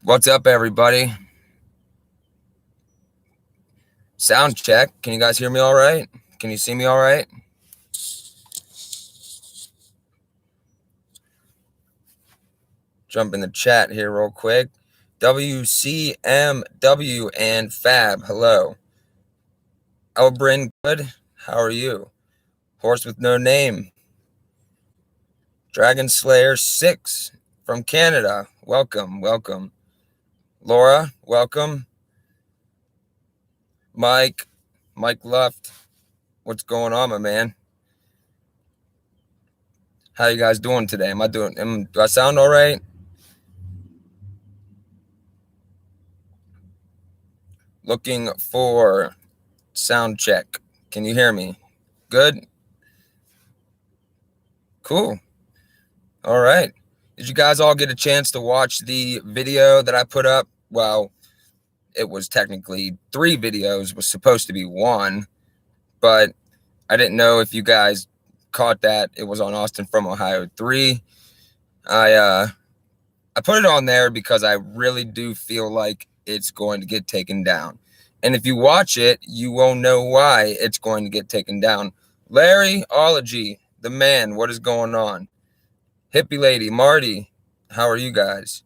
What's up, everybody? Sound check. Can you guys hear me all right? Can you see me all right? Jump in the chat here real quick. WCMW and Fab, hello. Elbrin, good. How are you? Horse with no name. Dragon Slayer 6 from Canada. Welcome. Laura, welcome. Mike Luft. What's going on, my man? How you guys doing today? Do I sound all right? Looking for sound check. Can you hear me? Good? Cool. All right. Did you guys all get a chance to watch the video that I put up? Well, it was technically 3 videos. It was supposed to be 1, but I didn't know if you guys caught that. It was on Austin from Ohio 3. I put it on there because I really do feel like it's going to get taken down. And if you watch it, you won't know why it's going to get taken down. Larry Ology, the man, what is going on? Hippie Lady, Marty, how are you guys?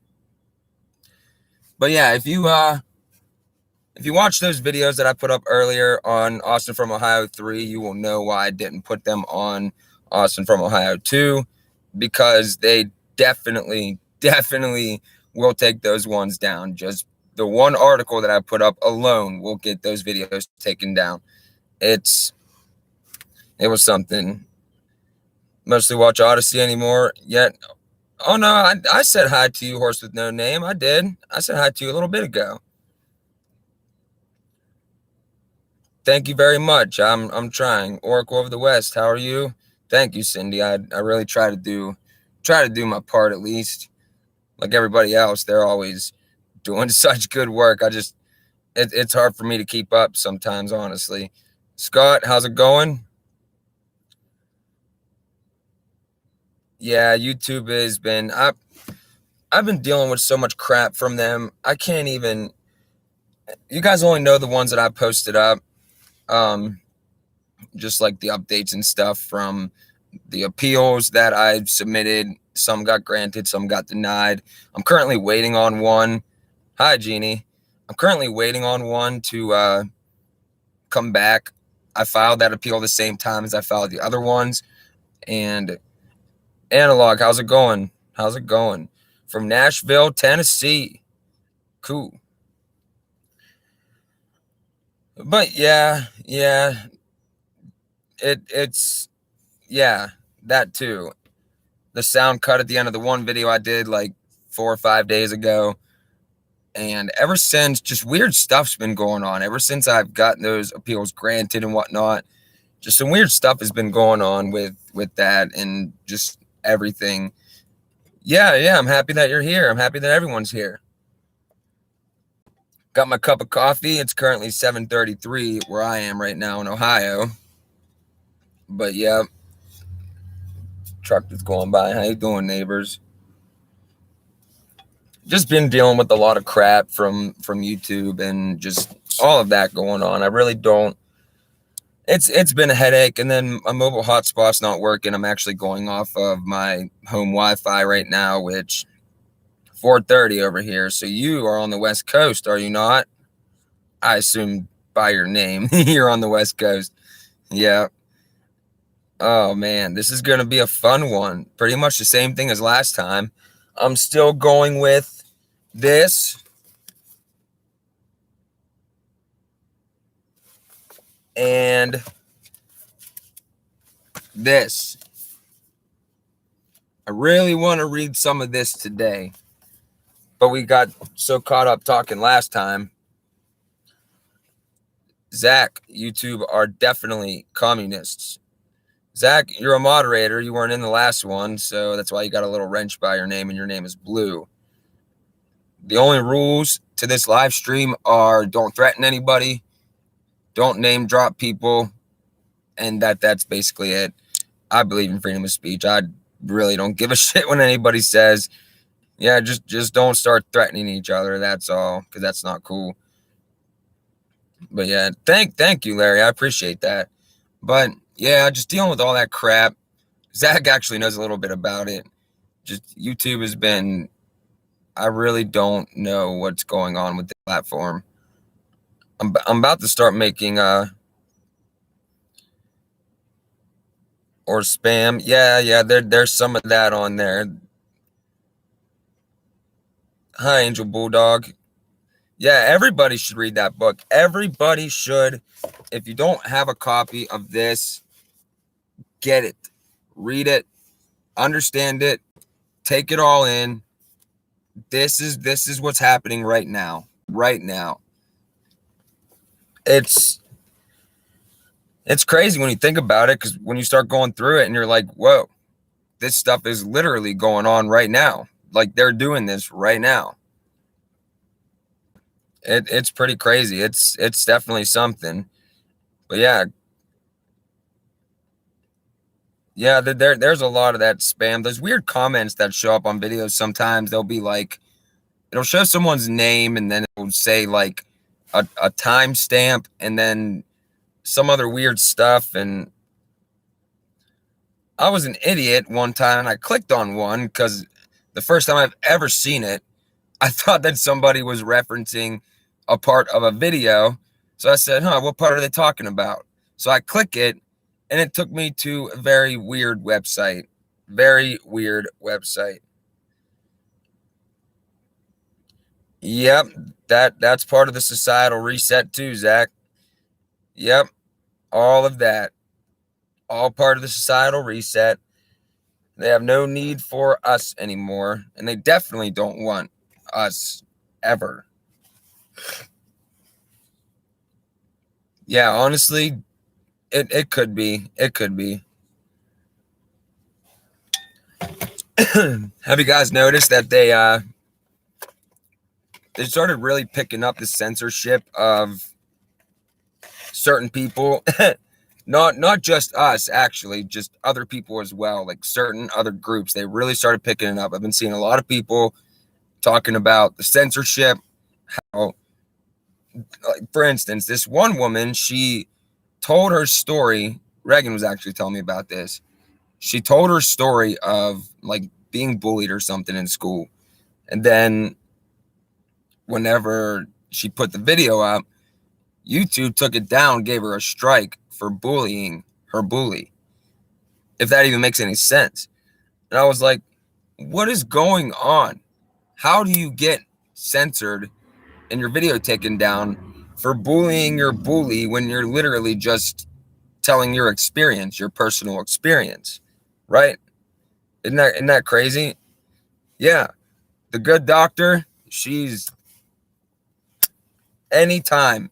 But yeah, if you watch those videos that I put up earlier on Austin from Ohio 3, you will know why I didn't put them on Austin from Ohio 2, because they definitely will take those ones down. Just the one article that I put up alone will get those videos taken down. It was something. Mostly watch Odyssey anymore yet. Oh no, I said hi to you, Horse with No Name. I did. I said hi to you a little bit ago. Thank you very much. I'm trying. Oracle of the West, how are you? Thank you, Cindy. I really try to do my part, at least. Like everybody else, they're always doing such good work. It's hard for me to keep up sometimes, honestly. Scott, how's it going? Yeah, YouTube has been I've been dealing with so much crap from them. I can't even. You guys only know the ones that I posted up. Just like the updates and stuff from the appeals that I submitted. Some got granted, some got denied. I'm currently waiting on one. Hi, Jeannie. I'm currently waiting on one to come back. I filed that appeal the same time as I filed the other ones. And Analog, how's it going? From Nashville, Tennessee. Cool. But yeah, it's that too. The sound cut at the end of the one video I did like 4 or 5 days ago. And ever since, just weird stuff's been going on. Ever since I've gotten those appeals granted and whatnot, just some weird stuff has been going on with that and just everything. Yeah, I'm happy that you're here. I'm happy that everyone's here. Got my cup of coffee. It's currently 7:33 where I am right now in Ohio. But yeah, truck that's going by. How you doing, neighbors? Just been dealing with a lot of crap from YouTube and just all of that going on. I really don't. It's been a headache, and then my mobile hotspot's not working. I'm actually going off of my home Wi-Fi right now, which 4:30 over here. So you are on the West Coast, are you not? I assume by your name you're on the West Coast. Yeah. Oh man, this is going to be a fun one. Pretty much the same thing as last time. I'm still going with this. And this. I really want to read some of this today, but we got so caught up talking last time. Zach, YouTube are definitely communists. Zach, you're a moderator. You weren't in the last one, so that's why you got a little wrench by your name, and your name is Blue. The only rules to this live stream are don't threaten anybody, don't name drop people, and that's basically it. I believe in freedom of speech. I really don't give a shit what anybody says. Yeah, just don't start threatening each other. That's all, because that's not cool. But yeah, thank you, Larry. I appreciate that. But yeah, just dealing with all that crap. Zach actually knows a little bit about it. Just YouTube has been. I really don't know what's going on with the platform. I'm about to start making or spam. Yeah, there's some of that on there. Hi, Angel Bulldog. Yeah, everybody should read that book. Everybody should. If you don't have a copy of this, get it. Read it. Understand it. Take it all in. This is what's happening right now. Right now. It's crazy when you think about it, because when you start going through it and you're like, whoa, this stuff is literally going on right now. Like, they're doing this right now. It's pretty crazy. It's definitely something. But yeah, there's a lot of that spam. There's weird comments that show up on videos sometimes. They'll be like, it'll show someone's name and then it'll say like a timestamp and then some other weird stuff. And I was an idiot one time and I clicked on one because the first time I've ever seen it, I thought that somebody was referencing a part of a video. So I said, what part are they talking about? So I click it and it took me to a very weird website. Very weird website. Yep, that's part of the societal reset too, Zach. Yep, all of that. All part of the societal reset. They have no need for us anymore, and they definitely don't want us ever. Yeah, honestly, it could be. It could be. Have you guys noticed that they started really picking up the censorship of certain people? Not just us, actually, just other people as well, like certain other groups. They really started picking it up. I've been seeing a lot of people talking about the censorship. How, like, for instance, this one woman, she told her story. Reagan was actually telling me about this. She told her story of like being bullied or something in school. And then whenever she put the video up, YouTube took it down, gave her a strike for bullying her bully. If that even makes any sense. And I was like, what is going on? How do you get censored and your video taken down for bullying your bully when you're literally just telling your experience, your personal experience, right? Isn't that crazy? Yeah. The good doctor, she's anytime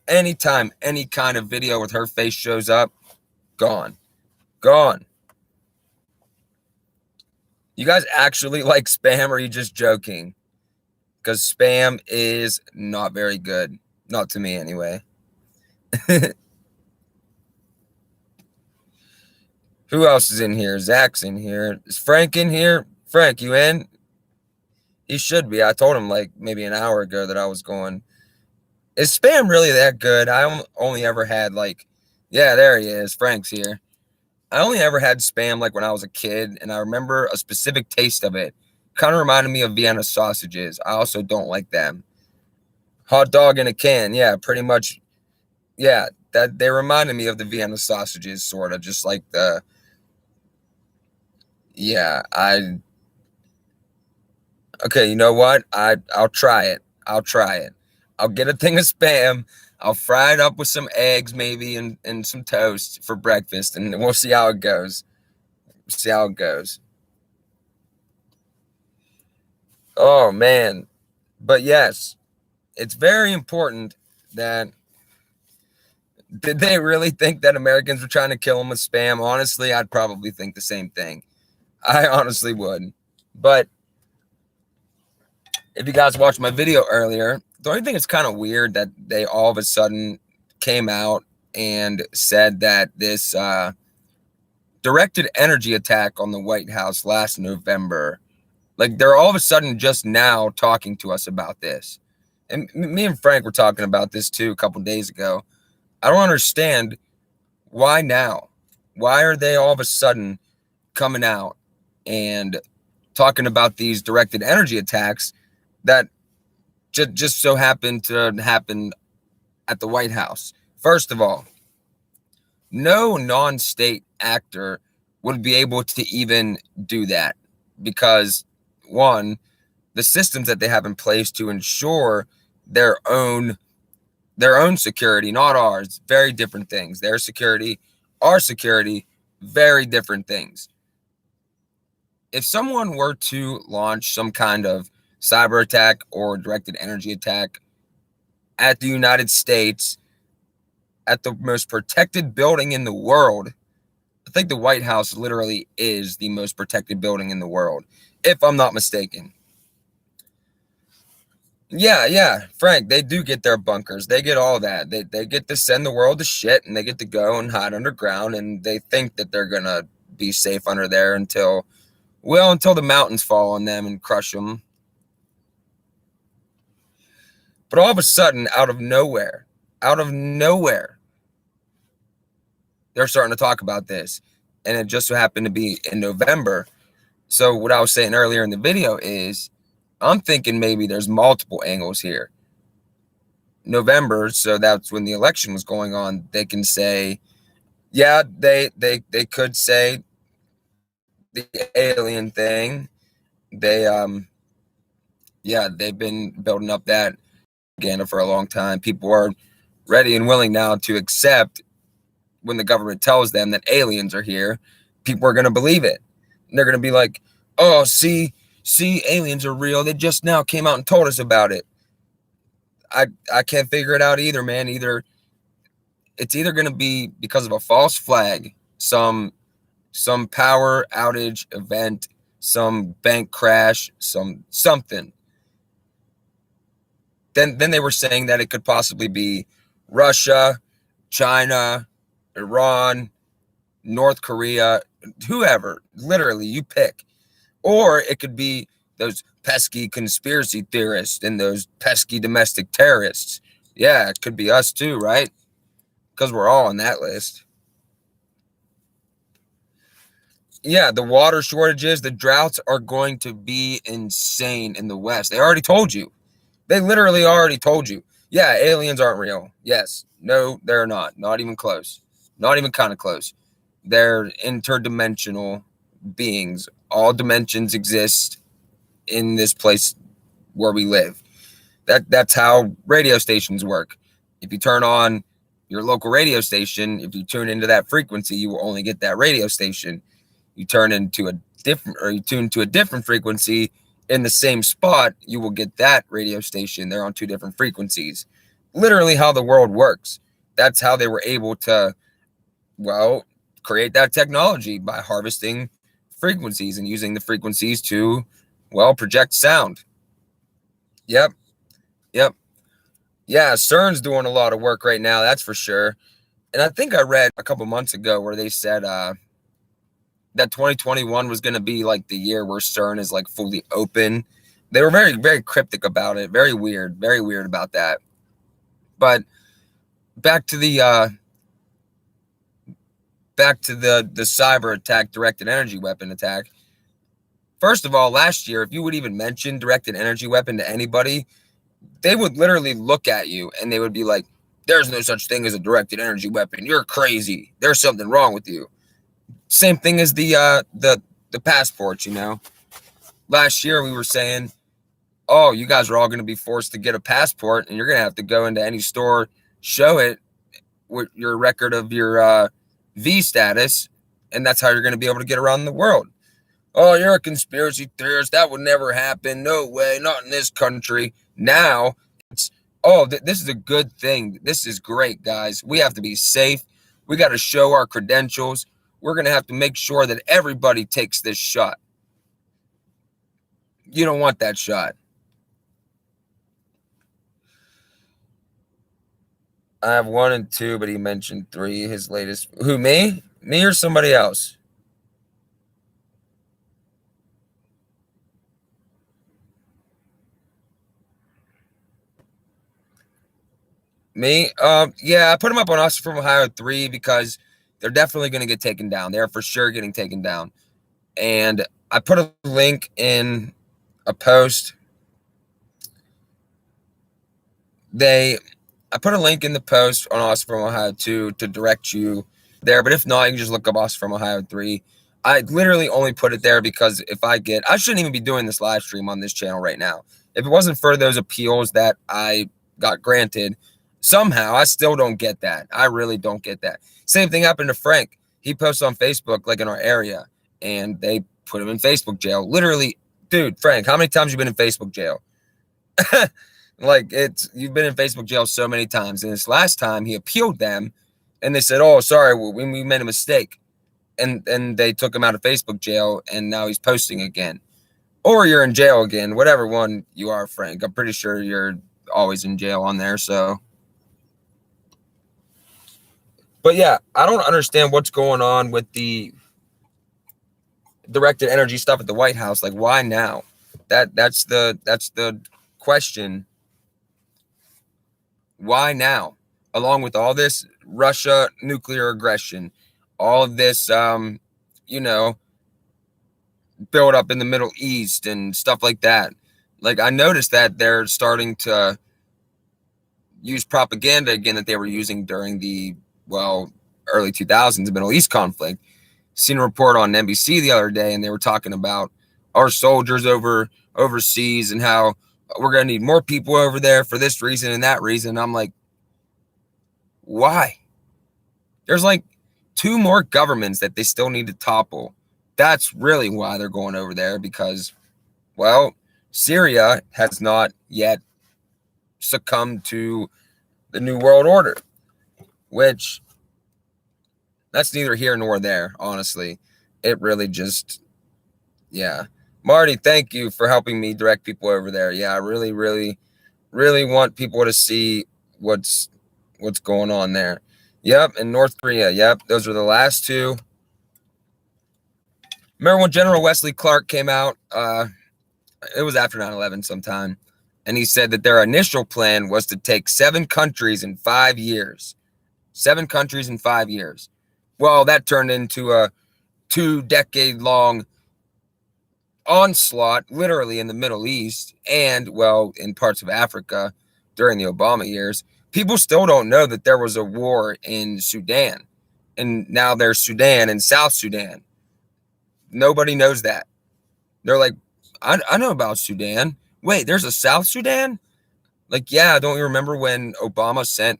any kind of video with her face shows up, gone. You guys actually like spam, or are you just joking? Because spam is not very good. Not to me, anyway. Who else is in here? Zach's in here. Is Frank in here? Frank, you in? He should be. I told him like maybe an hour ago that I was going. Is spam really that good? I only ever had like, yeah, there he is. Frank's here. I only ever had spam like when I was a kid, and I remember a specific taste of it. Kind of reminded me of Vienna sausages. I also don't like them. Hot dog in a can. Yeah, pretty much. Yeah, that they reminded me of the Vienna sausages, sort of, just like the. Yeah, okay, you know what? I'll try it. I'll try it. I'll get a thing of spam. I'll fry it up with some eggs, maybe, and some toast for breakfast, and we'll see how it goes. See how it goes. Oh man. But yes, it's very important that. Did they really think that Americans were trying to kill them with spam? Honestly, I'd probably think the same thing. I honestly would. But if you guys watched my video earlier, don't you think it's kind of weird that they all of a sudden came out and said that this directed energy attack on the White House last November Like, they're all of a sudden just now talking to us about this. And me and Frank were talking about this too a couple days ago. I don't understand why now. Why are they all of a sudden coming out and talking about these directed energy attacks that just so happened to happen at the White House? First of all, no non-state actor would be able to even do that because, one, the systems that they have in place to ensure their own security, not ours, very different things. Their security, our security, very different things. If someone were to launch some kind of cyber attack or directed energy attack at the United States, at the most protected building in the world, I think the White House literally is the most protected building in the world, if I'm not mistaken. Yeah, Frank, they do get their bunkers. They get all that. They get to send the world to shit, and they get to go and hide underground, and they think that they're going to be safe under there until the mountains fall on them and crush them. But all of a sudden, out of nowhere, they're starting to talk about this. And it just so happened to be in November. So what I was saying earlier in the video is, I'm thinking maybe there's multiple angles here. November, so that's when the election was going on. They can say, yeah, they could say the alien thing. They've been building up that propaganda for a long time. People are ready and willing now to accept when the government tells them that aliens are here. People are going to believe it. And they're going to be like, oh, see, aliens are real. They just now came out and told us about it. I can't figure it out either, man. It's either going to be because of a false flag, some power outage event, some bank crash, something. Then they were saying that it could possibly be Russia, China, Iran, North Korea, whoever. Literally, you pick. Or it could be those pesky conspiracy theorists and those pesky domestic terrorists. Yeah, it could be us too, right? Because we're all on that list. Yeah, the water shortages, the droughts are going to be insane in the West. They already told you. They literally already told you. Yeah, aliens aren't real. Yes. No, they're not. Not even close. Not even kind of close. They're interdimensional beings. All dimensions exist in this place where we live. That's how radio stations work. If you turn on your local radio station, if you tune into that frequency, you will only get that radio station. You tune to a different frequency in the same spot, you will get that radio station. They're on two different frequencies. Literally how the world works. That's how they were able to, create that technology, by harvesting frequencies and using the frequencies to, project sound. Yep. Yeah, CERN's doing a lot of work right now, that's for sure. And I think I read a couple months ago where they said that 2021 was going to be like the year where CERN is like fully open. They were very, very cryptic about it. Very weird about that. But back to the cyber attack, directed energy weapon attack. First of all, last year, if you would even mention directed energy weapon to anybody, they would literally look at you and they would be like, there's no such thing as a directed energy weapon. You're crazy. There's something wrong with you. Same thing as the passports, Last year we were saying, oh, you guys are all going to be forced to get a passport and you're going to have to go into any store, show it with your record of your V status, and that's how you're going to be able to get around the world. Oh, you're a conspiracy theorist. That would never happen. No way. Not in this country. Now it's, this is a good thing. This is great, guys. We have to be safe. We got to show our credentials. We're going to have to make sure that everybody takes this shot. You don't want that shot. I have 1 and 2, but he mentioned 3. His latest. Who, me? Me or somebody else? Me? Yeah, I put them up on Austin from Ohio 3 because they're definitely going to get taken down. They're for sure getting taken down. And I put a link in a post. I put a link in the post on Austin from Ohio 2 to direct you there. But if not, you can just look up Austin from Ohio 3. I literally only put it there because I shouldn't even be doing this live stream on this channel right now. If it wasn't for those appeals that I got granted, somehow I still don't get that. I really don't get that. Same thing happened to Frank. He posted on Facebook, like in our area, and they put him in Facebook jail. Literally, dude, Frank, how many times you been in Facebook jail? Like, you've been in Facebook jail so many times. And this last time he appealed them and they said, oh, sorry, we made a mistake. And they took him out of Facebook jail and now he's posting again. Or you're in jail again, whatever one you are, Frank. I'm pretty sure you're always in jail on there. So, but yeah, I don't understand what's going on with the directed energy stuff at the White House. Like, why now? That's the question. Why now? Along with all this Russia nuclear aggression, all of this, build up in the Middle East and stuff like that. Like, I noticed that they're starting to use propaganda again that they were using during the, early 2000s, the Middle East conflict. Seen a report on NBC the other day, and they were talking about our soldiers overseas and how we're going to need more people over there for this reason and that reason. I'm like, why? There's like 2 more governments that they still need to topple. That's really why they're going over there, because, Syria has not yet succumbed to the New World Order, which that's neither here nor there, honestly. It really just, yeah. Marty, thank you for helping me direct people over there. Yeah, I really, really, really want people to see what's going on there. Yep, in North Korea. Yep, those are the last 2. Remember when General Wesley Clark came out? It was after 9/11 sometime, and he said that their initial plan was to take 7 countries in 5 years. 7 countries in 5 years. Well, that turned into a 2-decade-long onslaught, literally in the Middle East and, in parts of Africa during the Obama years. People still don't know that there was a war in Sudan, and now there's Sudan and South Sudan. Nobody knows that. They're like, I know about Sudan. Wait, there's a South Sudan? Like, yeah, don't you remember when Obama sent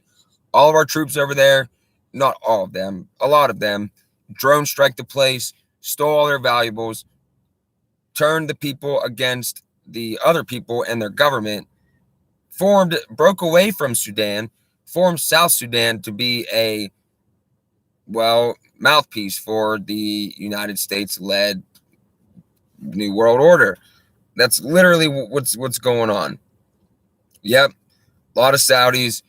all of our troops over there? Not all of them, a lot of them. Drone strike the place, stole all their valuables, turned the people against the other people and their government, broke away from Sudan, formed South Sudan to be a, mouthpiece for the United States-led New World Order. That's literally what's going on. Yep. A lot of Saudis,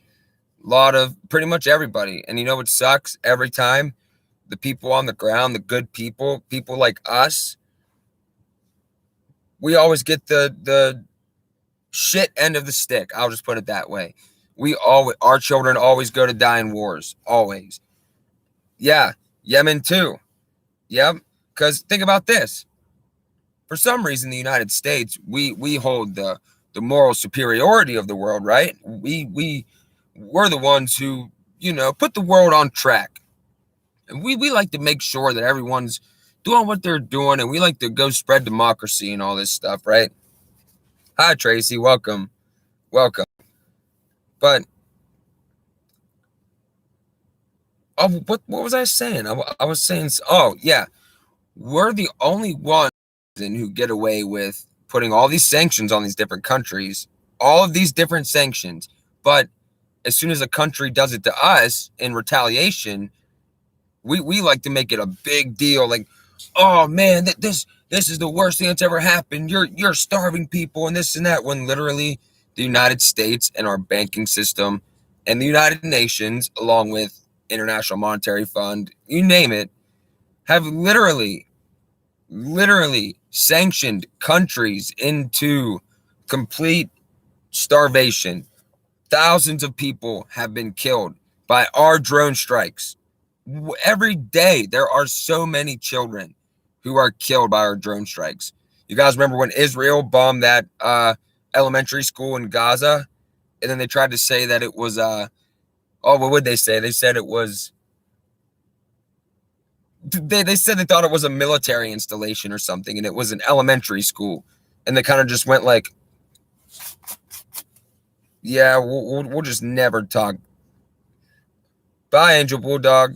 a lot of pretty much everybody. And you know what sucks? Every time the people on the ground, the good people like us, we always get the shit end of the stick. I'll just put it that way. Our children always go to die in wars. Always. Yeah. Yemen too. Yep. Because think about this. For some reason, the United States, we hold the moral superiority of the world, right? We're the ones who, put the world on track. And we like to make sure that everyone's doing what they're doing, and we like to go spread democracy and all this stuff, right? Hi, Tracy. Welcome. But what was I saying? I was saying, oh yeah, we're the only ones who get away with putting all these sanctions on these different countries, all of these different sanctions. But as soon as a country does it to us in retaliation, we like to make it a big deal. Like, oh man, this is the worst thing that's ever happened. You're starving people and this and that, when literally the United States and our banking system and the United Nations, along with International Monetary Fund, you name it, have literally sanctioned countries into complete starvation. Thousands of people have been killed by our drone strikes. Every day, there are so many children who are killed by our drone strikes. You guys remember when Israel bombed that elementary school in Gaza? And then they tried to say that it was, what would they say? They said it was, they said they thought it was a military installation or something, and it was an elementary school. And they kind of just went like, yeah, we'll just never talk. Bye, Angel Bulldog.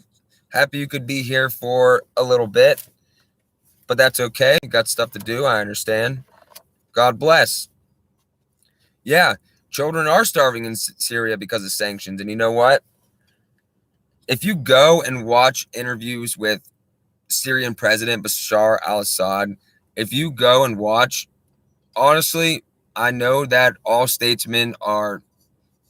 Happy you could be here for a little bit, but that's okay. You got stuff to do. I understand. God bless. Yeah, children are starving in Syria because of sanctions. And you know what? If you go and watch interviews with Syrian President Bashar al-Assad, if you go and watch, honestly, I know that all statesmen are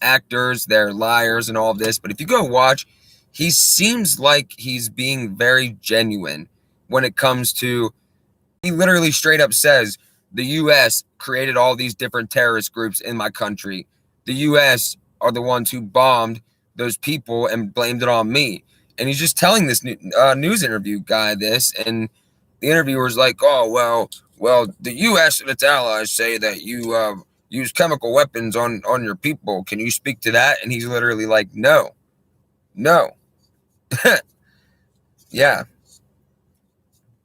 actors, they're liars and all of this, but if you go watch, he seems like he's being very genuine when it comes to, he literally straight up says, the US created all these different terrorist groups in my country. The US are the ones who bombed those people and blamed it on me. And he's just telling this news interview guy this, and the interviewer's like, oh, well, the US and its allies say that you use chemical weapons on your people. Can you speak to that? And he's literally like, no. Yeah.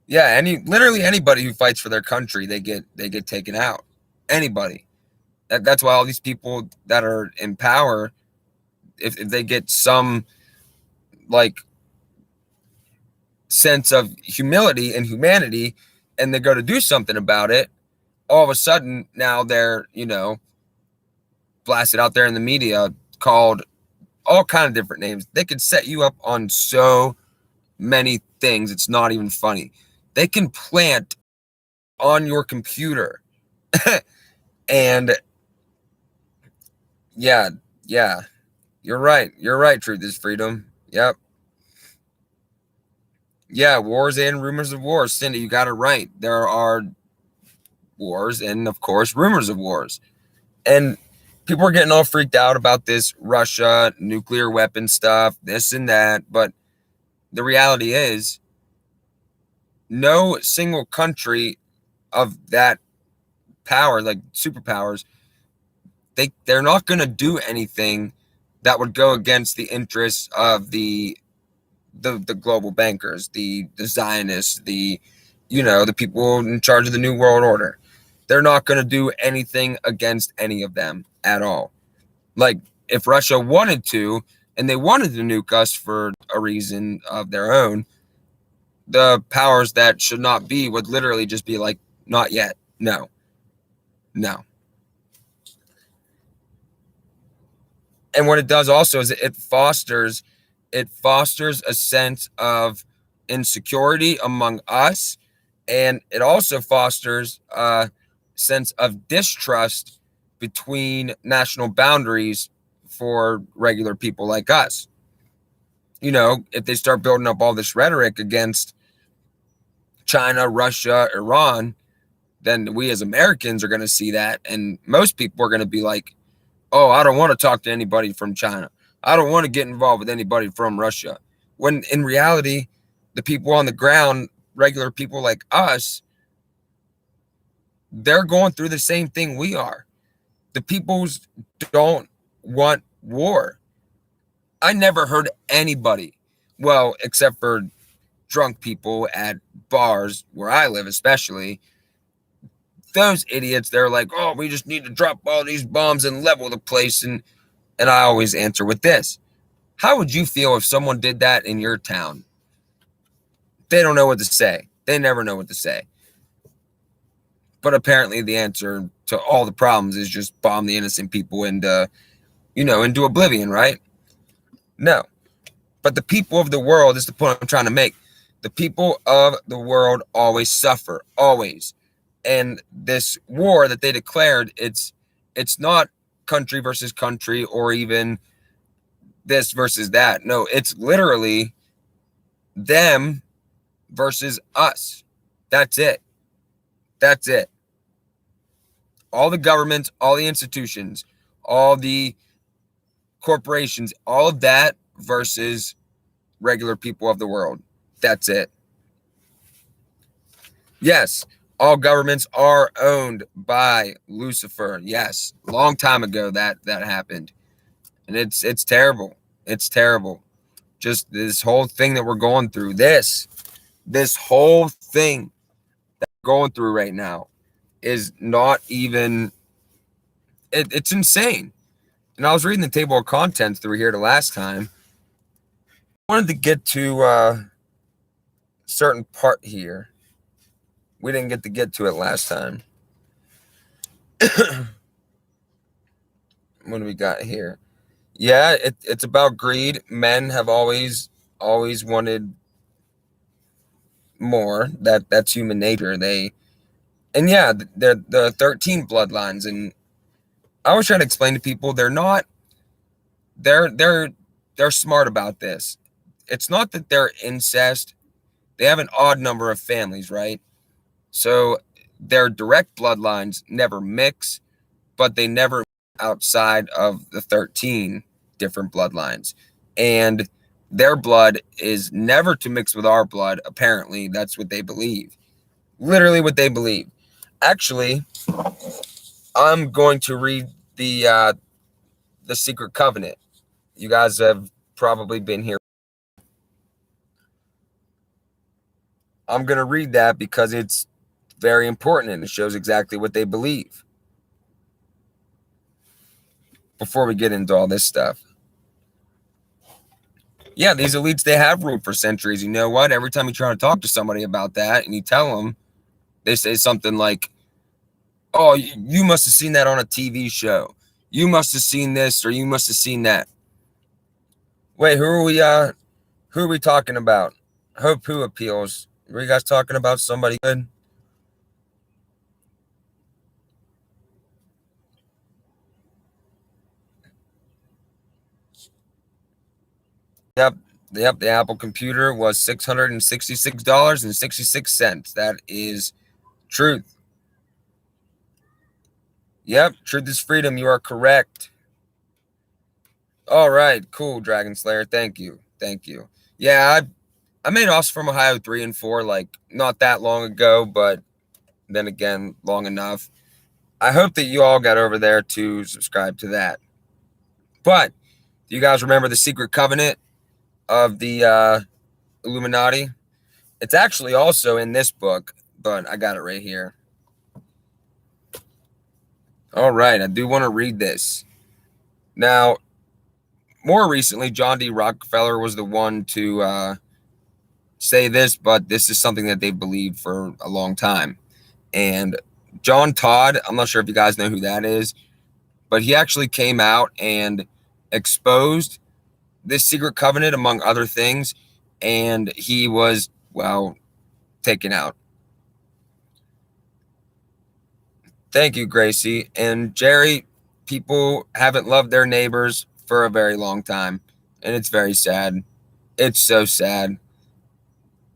Yeah, literally anybody who fights for their country, they get taken out. Anybody. That's why all these people that are in power, if they get some like sense of humility and humanity and they go to do something about it, all of a sudden now they're, blasted out there in the media, called all kind of different names. They could set you up on so many things. It's not even funny. They can plant on your computer. And yeah, you're right. Truth is freedom. Yep. Yeah, wars and rumors of wars. Cindy, you got it right. There are wars and, of course, rumors of wars. And people are getting all freaked out about this Russia nuclear weapon stuff, this and that. But the reality is, no single country of that power, like superpowers, they're not going to do anything that would go against the interests of the global bankers, the Zionists, the people in charge of the New World Order. They're not going to do anything against any of them at all. Like, if Russia wanted to, and they wanted to nuke us for a reason of their own, the powers that should not be would literally just be like, not yet. No. And what it does also is it fosters a sense of insecurity among us, and it also fosters a sense of distrust between national boundaries for regular people like us. If they start building up all this rhetoric against China, Russia, Iran, then we as Americans are going to see that, and most people are going to be like, oh, I don't want to talk to anybody from China. I don't want to get involved with anybody from Russia. When in reality, the people on the ground, regular people like us, they're going through the same thing we are. The peoples don't want war. I never heard anybody, well, except for drunk people at bars where I live, especially, those idiots, they're like, oh, we just need to drop all these bombs and level the place. And I always answer with this. How would you feel if someone did that in your town? They don't know what to say. They never know what to say. But apparently the answer to all the problems is just bomb the innocent people into oblivion, right? No. But the people of the world, this is the point I'm trying to make. The people of the world always suffer, always. And this war that they declared, it's not country versus country or even this versus that. No, it's literally them versus us. That's it. All the governments, all the institutions, all the corporations, all of that versus regular people of the world. That's it. Yes, all governments are owned by Lucifer. Yes, long time ago that happened, and it's terrible. It's terrible. Just this whole thing that we're going through. This whole thing that we're going through right now is not even. It's insane. And I was reading the table of contents through here the last time. I wanted to get to a certain part here. We didn't get to to it last time. What do we got here? Yeah, it's about greed. Men have always wanted more. That's human nature. And yeah, they're the 13 bloodlines. And I was trying to explain to people they're smart about this. It's not that they're incest. They have an odd number of families, right? So their direct bloodlines never mix, but they never outside of the 13 different bloodlines. And their blood is never to mix with our blood. Apparently, that's what they believe. Literally what they believe. Actually, I'm going to read the Secret Covenant. You guys have probably been here. I'm going to read that because it's very important and it shows exactly what they believe. Before we get into all this stuff. Yeah, these elites, they have ruled for centuries. You know what? Every time you try to talk to somebody about that and you tell them, they say something like, oh, you must have seen that on a TV show. You must have seen this or you must have seen that. Wait, who are we talking about? Hope who appeals? Were you guys talking about somebody good? Yep. The Apple computer was $666.66. That is truth. Yep, truth is freedom. You are correct. All right, cool, Dragon Slayer. Thank you. Yeah, I made offs from Ohio 3 and 4 like not that long ago, but then again, long enough. I hope that you all got over there to subscribe to that. But do you guys remember the Secret Covenant of the Illuminati? It's actually also in this book, but I got it right here. All right, I do want to read this. Now, more recently, John D. Rockefeller was the one to say this, but this is something that they believed for a long time. And John Todd, I'm not sure if you guys know who that is, but he actually came out and exposed this secret covenant, among other things, and he was, well, taken out. Thank you, Gracie. And Jerry, people haven't loved their neighbors for a very long time, and it's very sad. It's so sad.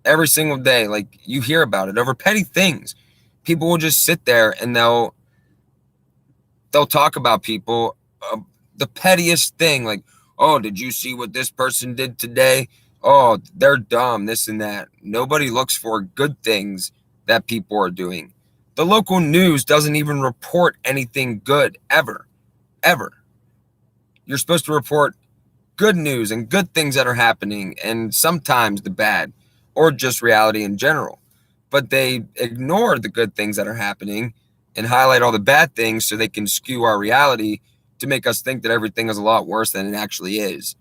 Every single day, like, you hear about it over petty things. People will just sit there and they'll talk about people, the pettiest thing, like, oh, did you see what this person did today? Oh, they're dumb, this and that. Nobody looks for good things that people are doing. The local news doesn't even report anything good, ever. You're supposed to report good news and good things that are happening, and sometimes the bad, or just reality in general. But they ignore the good things that are happening and highlight all the bad things so they can skew our reality to make us think that everything is a lot worse than it actually is.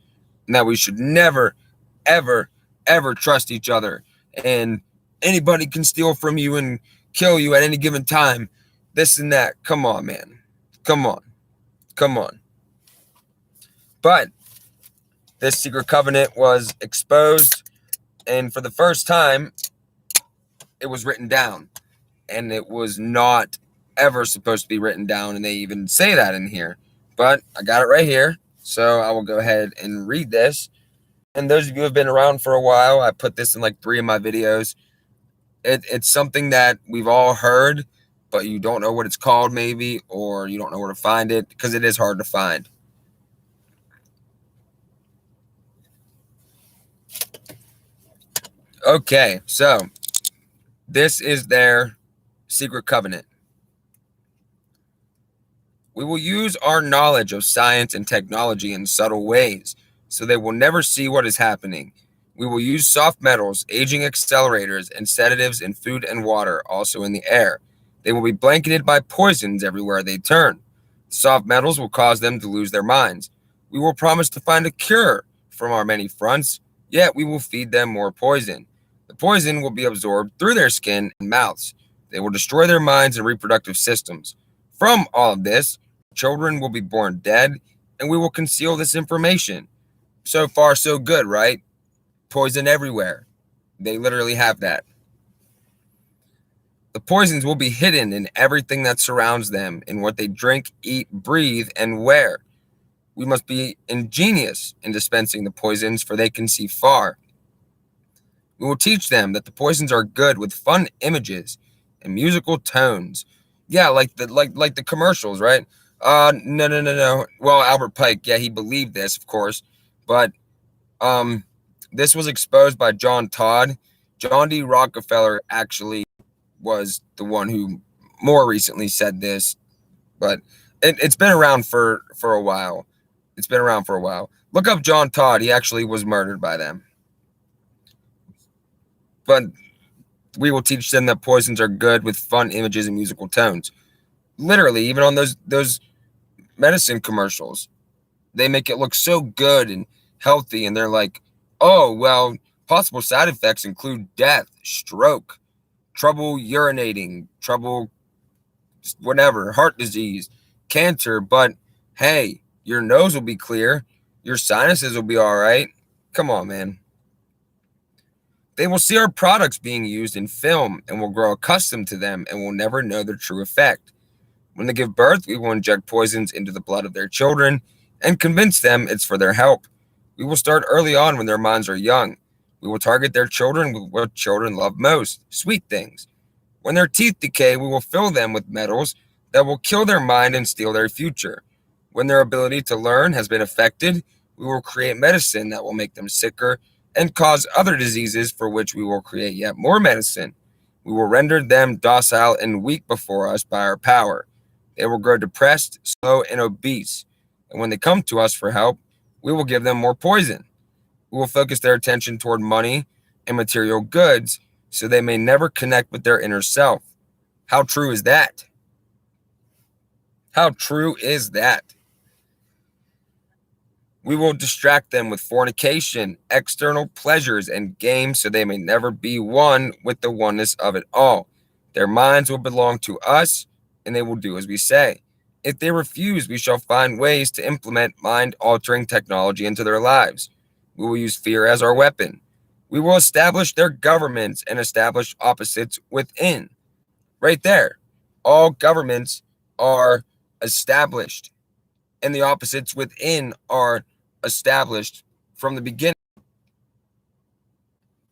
And that we should never, ever, ever trust each other. And anybody can steal from you and kill you at any given time. This and that. Come on, man. Come on. But this secret covenant was exposed, and for the first time, it was written down. And it was not ever supposed to be written down, and they even say that in here. But I got it right here, so I will go ahead and read this. And those of you who have been around for a while, I put this in like 3 of my videos. It's something that we've all heard, but you don't know what it's called maybe, or you don't know where to find it, because it is hard to find. Okay, so this is their secret covenant. We will use our knowledge of science and technology in subtle ways, so they will never see what is happening. We will use soft metals, aging accelerators, and sedatives in food and water, also in the air. They will be blanketed by poisons everywhere they turn. Soft metals will cause them to lose their minds. We will promise to find a cure from our many fronts, yet we will feed them more poison. The poison will be absorbed through their skin and mouths. They will destroy their minds and reproductive systems. From all of this, children will be born dead, and we will conceal this information. So far, so good, right? Poison everywhere. They literally have that. The poisons will be hidden in everything that surrounds them, in what they drink, eat, breathe, and wear. We must be ingenious in dispensing the poisons, for they can see far. We will teach them that the poisons are good with fun images and musical tones. Yeah, like the commercials, right? No. Well, Albert Pike, yeah, he believed this, of course, but um, this was exposed by John Todd. John D. Rockefeller actually was the one who more recently said this, but it's been around for a while. It's been around for a while. Look up John Todd. He actually was murdered by them. But we will teach them that poisons are good with fun images and musical tones. Literally, even on those medicine commercials, they make it look so good and healthy, and they're like, oh, well, possible side effects include death, stroke, trouble urinating, trouble whatever, heart disease, cancer, but hey, your nose will be clear, your sinuses will be all right. Come on, man. They will see our products being used in film and will grow accustomed to them and will never know their true effect. When they give birth, we will inject poisons into the blood of their children and convince them it's for their help. We will start early on when their minds are young. We will target their children with what children love most, sweet things. When their teeth decay, we will fill them with metals that will kill their mind and steal their future. When their ability to learn has been affected, we will create medicine that will make them sicker and cause other diseases for which we will create yet more medicine. We will render them docile and weak before us by our power. They will grow depressed, slow, and obese. And when they come to us for help, we will give them more poison. We will focus their attention toward money and material goods so they may never connect with their inner self. How true is that? How true is that? We will distract them with fornication, external pleasures, and games so they may never be one with the oneness of it all. Their minds will belong to us, and they will do as we say. If they refuse, we shall find ways to implement mind-altering technology into their lives. We will use fear as our weapon. We will establish their governments and establish opposites within. Right there. All governments are established, and the opposites within are established from the beginning.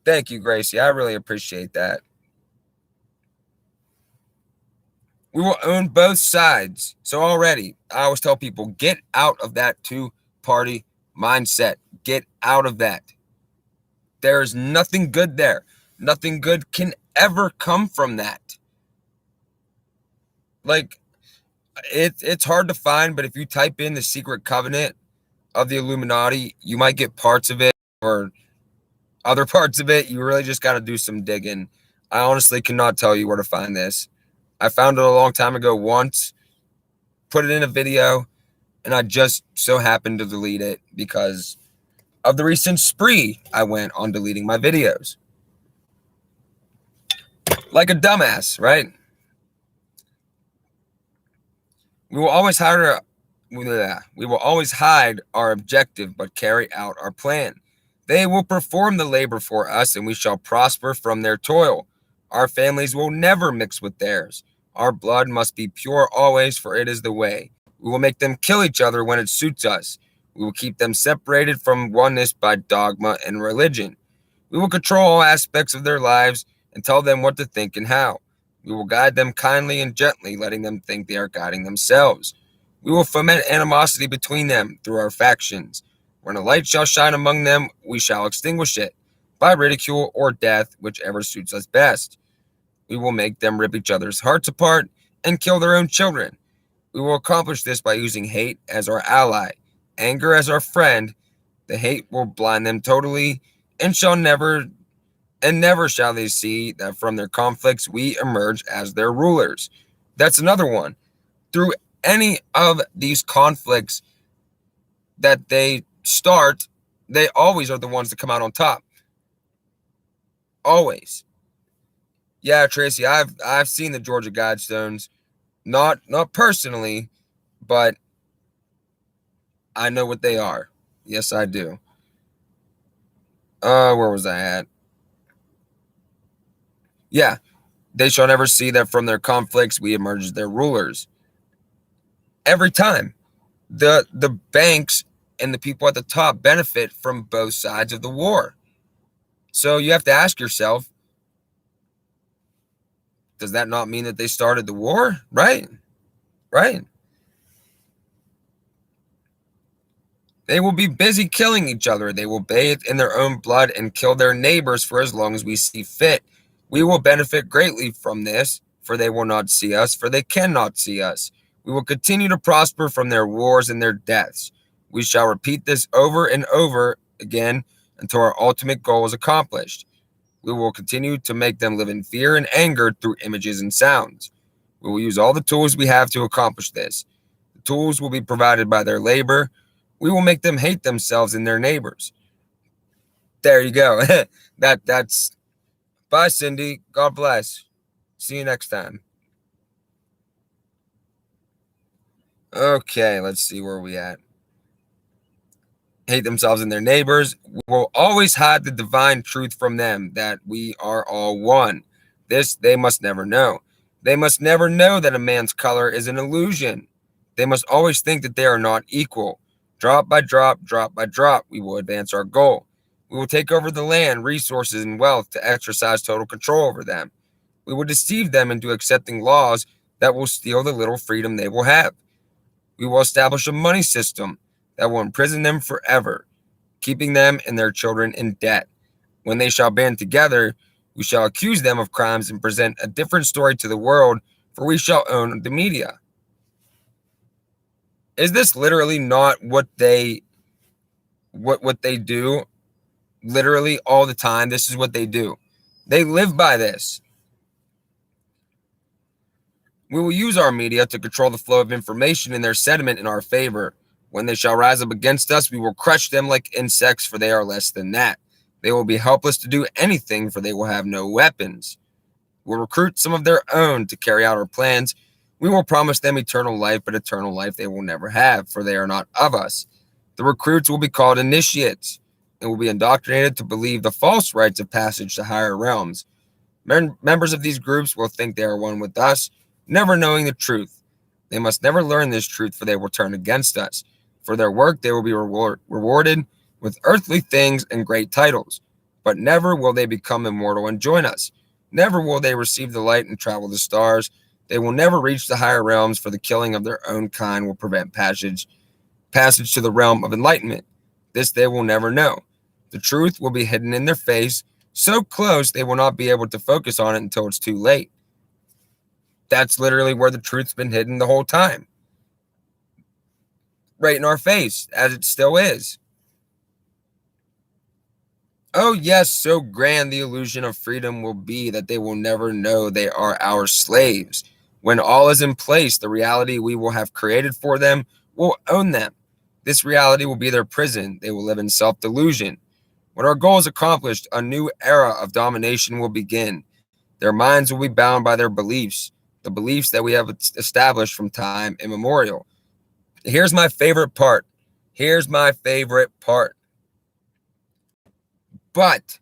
Thank you, Gracie. I really appreciate that. We will own both sides. So already, I always tell people, get out of that two-party mindset. Get out of that. There is nothing good there. Nothing good can ever come from that. Like, it's hard to find, but if you type in the secret covenant of the Illuminati, you might get parts of it or other parts of it. You really just got to do some digging. I honestly cannot tell you where to find this. I found it a long time ago once, put it in a video, and I just so happened to delete it because of the recent spree I went on deleting my videos. Like a dumbass, right? We will always hide our objective, but carry out our plan. They will perform the labor for us, and we shall prosper from their toil. Our families will never mix with theirs. Our blood must be pure always, for it is the way. We will make them kill each other when it suits us. We will keep them separated from oneness by dogma and religion. We will control all aspects of their lives and tell them what to think and how. We will guide them kindly and gently, letting them think they are guiding themselves. We will foment animosity between them through our factions. When a light shall shine among them, we shall extinguish it. by ridicule or death, whichever suits us best. We will make them rip each other's hearts apart and kill their own children. We will accomplish this by using hate as our ally, anger as our friend. The hate will blind them totally, and never shall they see that from their conflicts we emerge as their rulers. That's another one. Through any of these conflicts that they start, they always are the ones that come out on top. Always. Yeah, Tracy, I've seen the Georgia Guidestones, not personally, but I know what they are. Yes, I do. Where was I at? Yeah, they shall never see that from their conflicts we emerge as their rulers. Every time, the banks and the people at the top benefit from both sides of the war. So you have to ask yourself, does that not mean that they started the war? Right. They will be busy killing each other. They will bathe in their own blood and kill their neighbors for as long as we see fit. We will benefit greatly from this, for they will not see us, for they cannot see us. We will continue to prosper from their wars and their deaths. We shall repeat this over and over again until our ultimate goal is accomplished. We will continue to make them live in fear and anger through images and sounds. We will use all the tools we have to accomplish this. The tools will be provided by their labor. We will make them hate themselves and their neighbors. There you go. That's bye, Cindy. God bless. See you next time. Okay, let's see where we at. Hate themselves and their neighbors. We will always hide the divine truth from them, that we are all one. This they must never know. They must never know that a man's color is an illusion. They must always think that they are not equal. Drop by drop, we will advance our goal. We will take over the land, resources, and wealth to exercise total control over them. We will deceive them into accepting laws that will steal the little freedom they will have. We will establish a money system that will imprison them forever, keeping them and their children in debt. When they shall band together, we shall accuse them of crimes and present a different story to the world, for we shall own the media. Is this literally not what they do? Literally all the time, this is what they do. They live by this. We will use our media to control the flow of information and their sentiment in our favor. When they shall rise up against us, we will crush them like insects, for they are less than that. They will be helpless to do anything, for they will have no weapons. We'll recruit some of their own to carry out our plans. We will promise them eternal life, but eternal life they will never have, for they are not of us. The recruits will be called initiates and will be indoctrinated to believe the false rites of passage to higher realms. Members of these groups will think they are one with us, never knowing the truth. They must never learn this truth, for they will turn against us. For their work they will be rewarded with earthly things and great titles, but never will they become immortal and join us. Never will they receive the light and travel the stars. They will never reach the higher realms, for the killing of their own kind will prevent passage to the realm of enlightenment. This they will never know. The truth will be hidden in their face, so close they will not be able to focus on it until it's too late. That's literally where the truth's been hidden the whole time. Right in our face, as it still is. Oh, yes, so grand the illusion of freedom will be that they will never know they are our slaves. When all is in place, the reality we will have created for them will own them. This reality will be their prison. They will live in self-delusion. When our goal is accomplished, a new era of domination will begin. Their minds will be bound by their beliefs, the beliefs that we have established from time immemorial. Here's my favorite part. But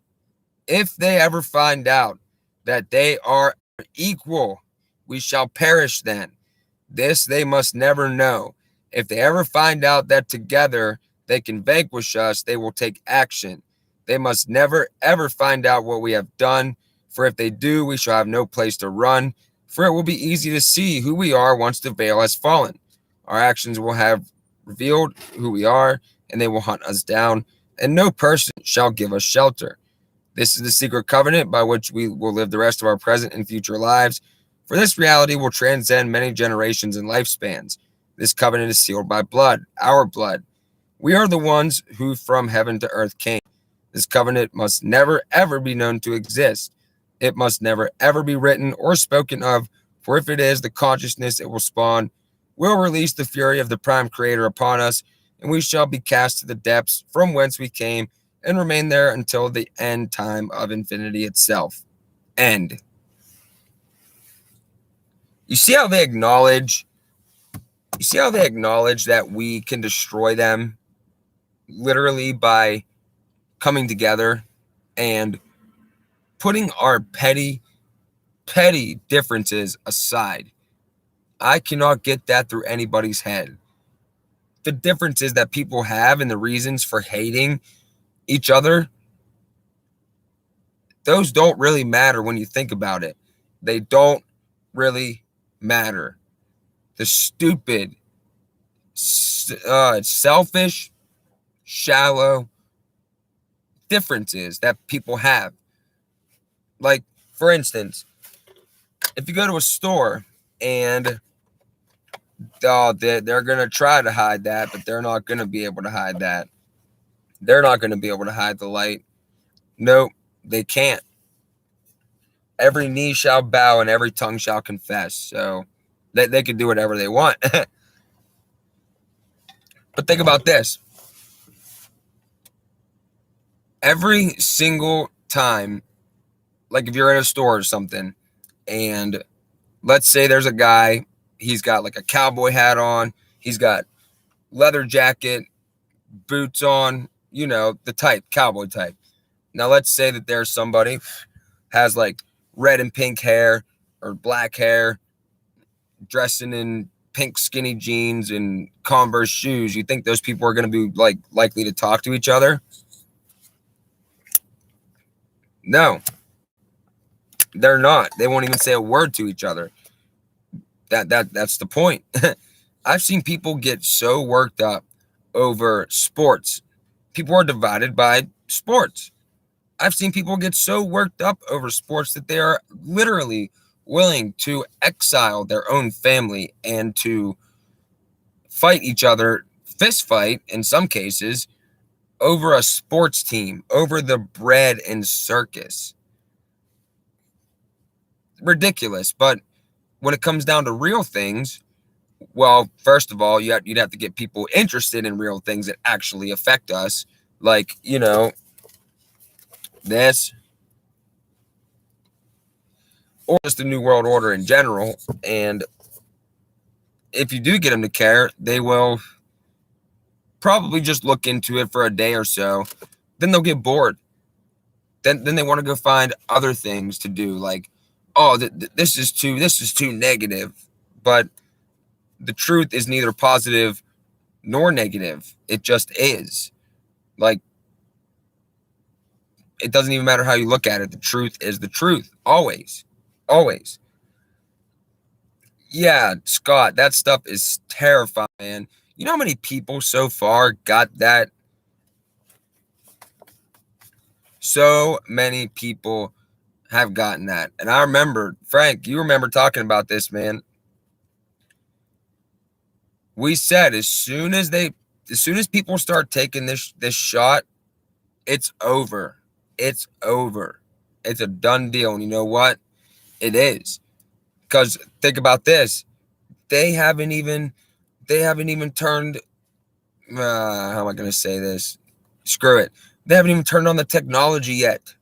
if they ever find out that they are equal, we shall perish then. This they must never know. If they ever find out that together they can vanquish us, they will take action. They must never, ever find out what we have done, for if they do, we shall have no place to run, for it will be easy to see who we are once the veil has fallen. Our actions will have revealed who we are, and they will hunt us down, and no person shall give us shelter. This is the secret covenant by which we will live the rest of our present and future lives. For this reality will transcend many generations and lifespans. This covenant is sealed by blood, our blood. We are the ones who from heaven to earth came. This covenant must never, ever be known to exist. It must never, ever be written or spoken of, for if it is, the consciousness it will spawn will release the fury of the prime creator upon us, and we shall be cast to the depths from whence we came and remain there until the end time of infinity itself. End. You see how they acknowledge that we can destroy them literally by coming together and putting our petty differences aside. I cannot get that through anybody's head. The differences that people have and the reasons for hating each other, those don't really matter when you think about it. They don't really matter. The stupid, selfish, shallow differences that people have. Like, for instance, if you go to a store and they're going to try to hide that, but they're not going to be able to hide that. They're not going to be able to hide the light. Nope, they can't. Every knee shall bow and every tongue shall confess. So they can do whatever they want. But think about this. Every single time, like if you're in a store or something, and let's say there's a guy, he's got like a cowboy hat on, he's got leather jacket, boots on, the type, cowboy type. Now let's say that there's somebody has like red and pink hair or black hair, dressing in pink skinny jeans and Converse shoes. You think those people are going to be like likely to talk to each other? No, they're not. They won't even say a word to each other. That's the point. I've seen people get so worked up over sports. People are divided by sports. I've seen people get so worked up over sports that they are literally willing to exile their own family and to fight each other, fist fight in some cases, over a sports team, over the bread and circus. Ridiculous. But when it comes down to real things, well, first of all, you'd have to get people interested in real things that actually affect us. Like, this, or just the New World Order in general. And if you do get them to care, they will probably just look into it for a day or so. Then they'll get bored. Then they want to go find other things to do. Like, oh, this is too negative. But the truth is neither positive nor negative. It just is. Like, it doesn't even matter how you look at it. The truth is the truth. Always. Always. Yeah, Scott, that stuff is terrifying, man. You know how many people so far got that? So many people have gotten that. And I remember, Frank, you remember talking about this, man. We said as soon as people start taking this shot, it's over. It's over. It's a done deal. And you know what? It is. Because think about this. They haven't even turned, how am I going to say this? Screw it. They haven't even turned on the technology yet.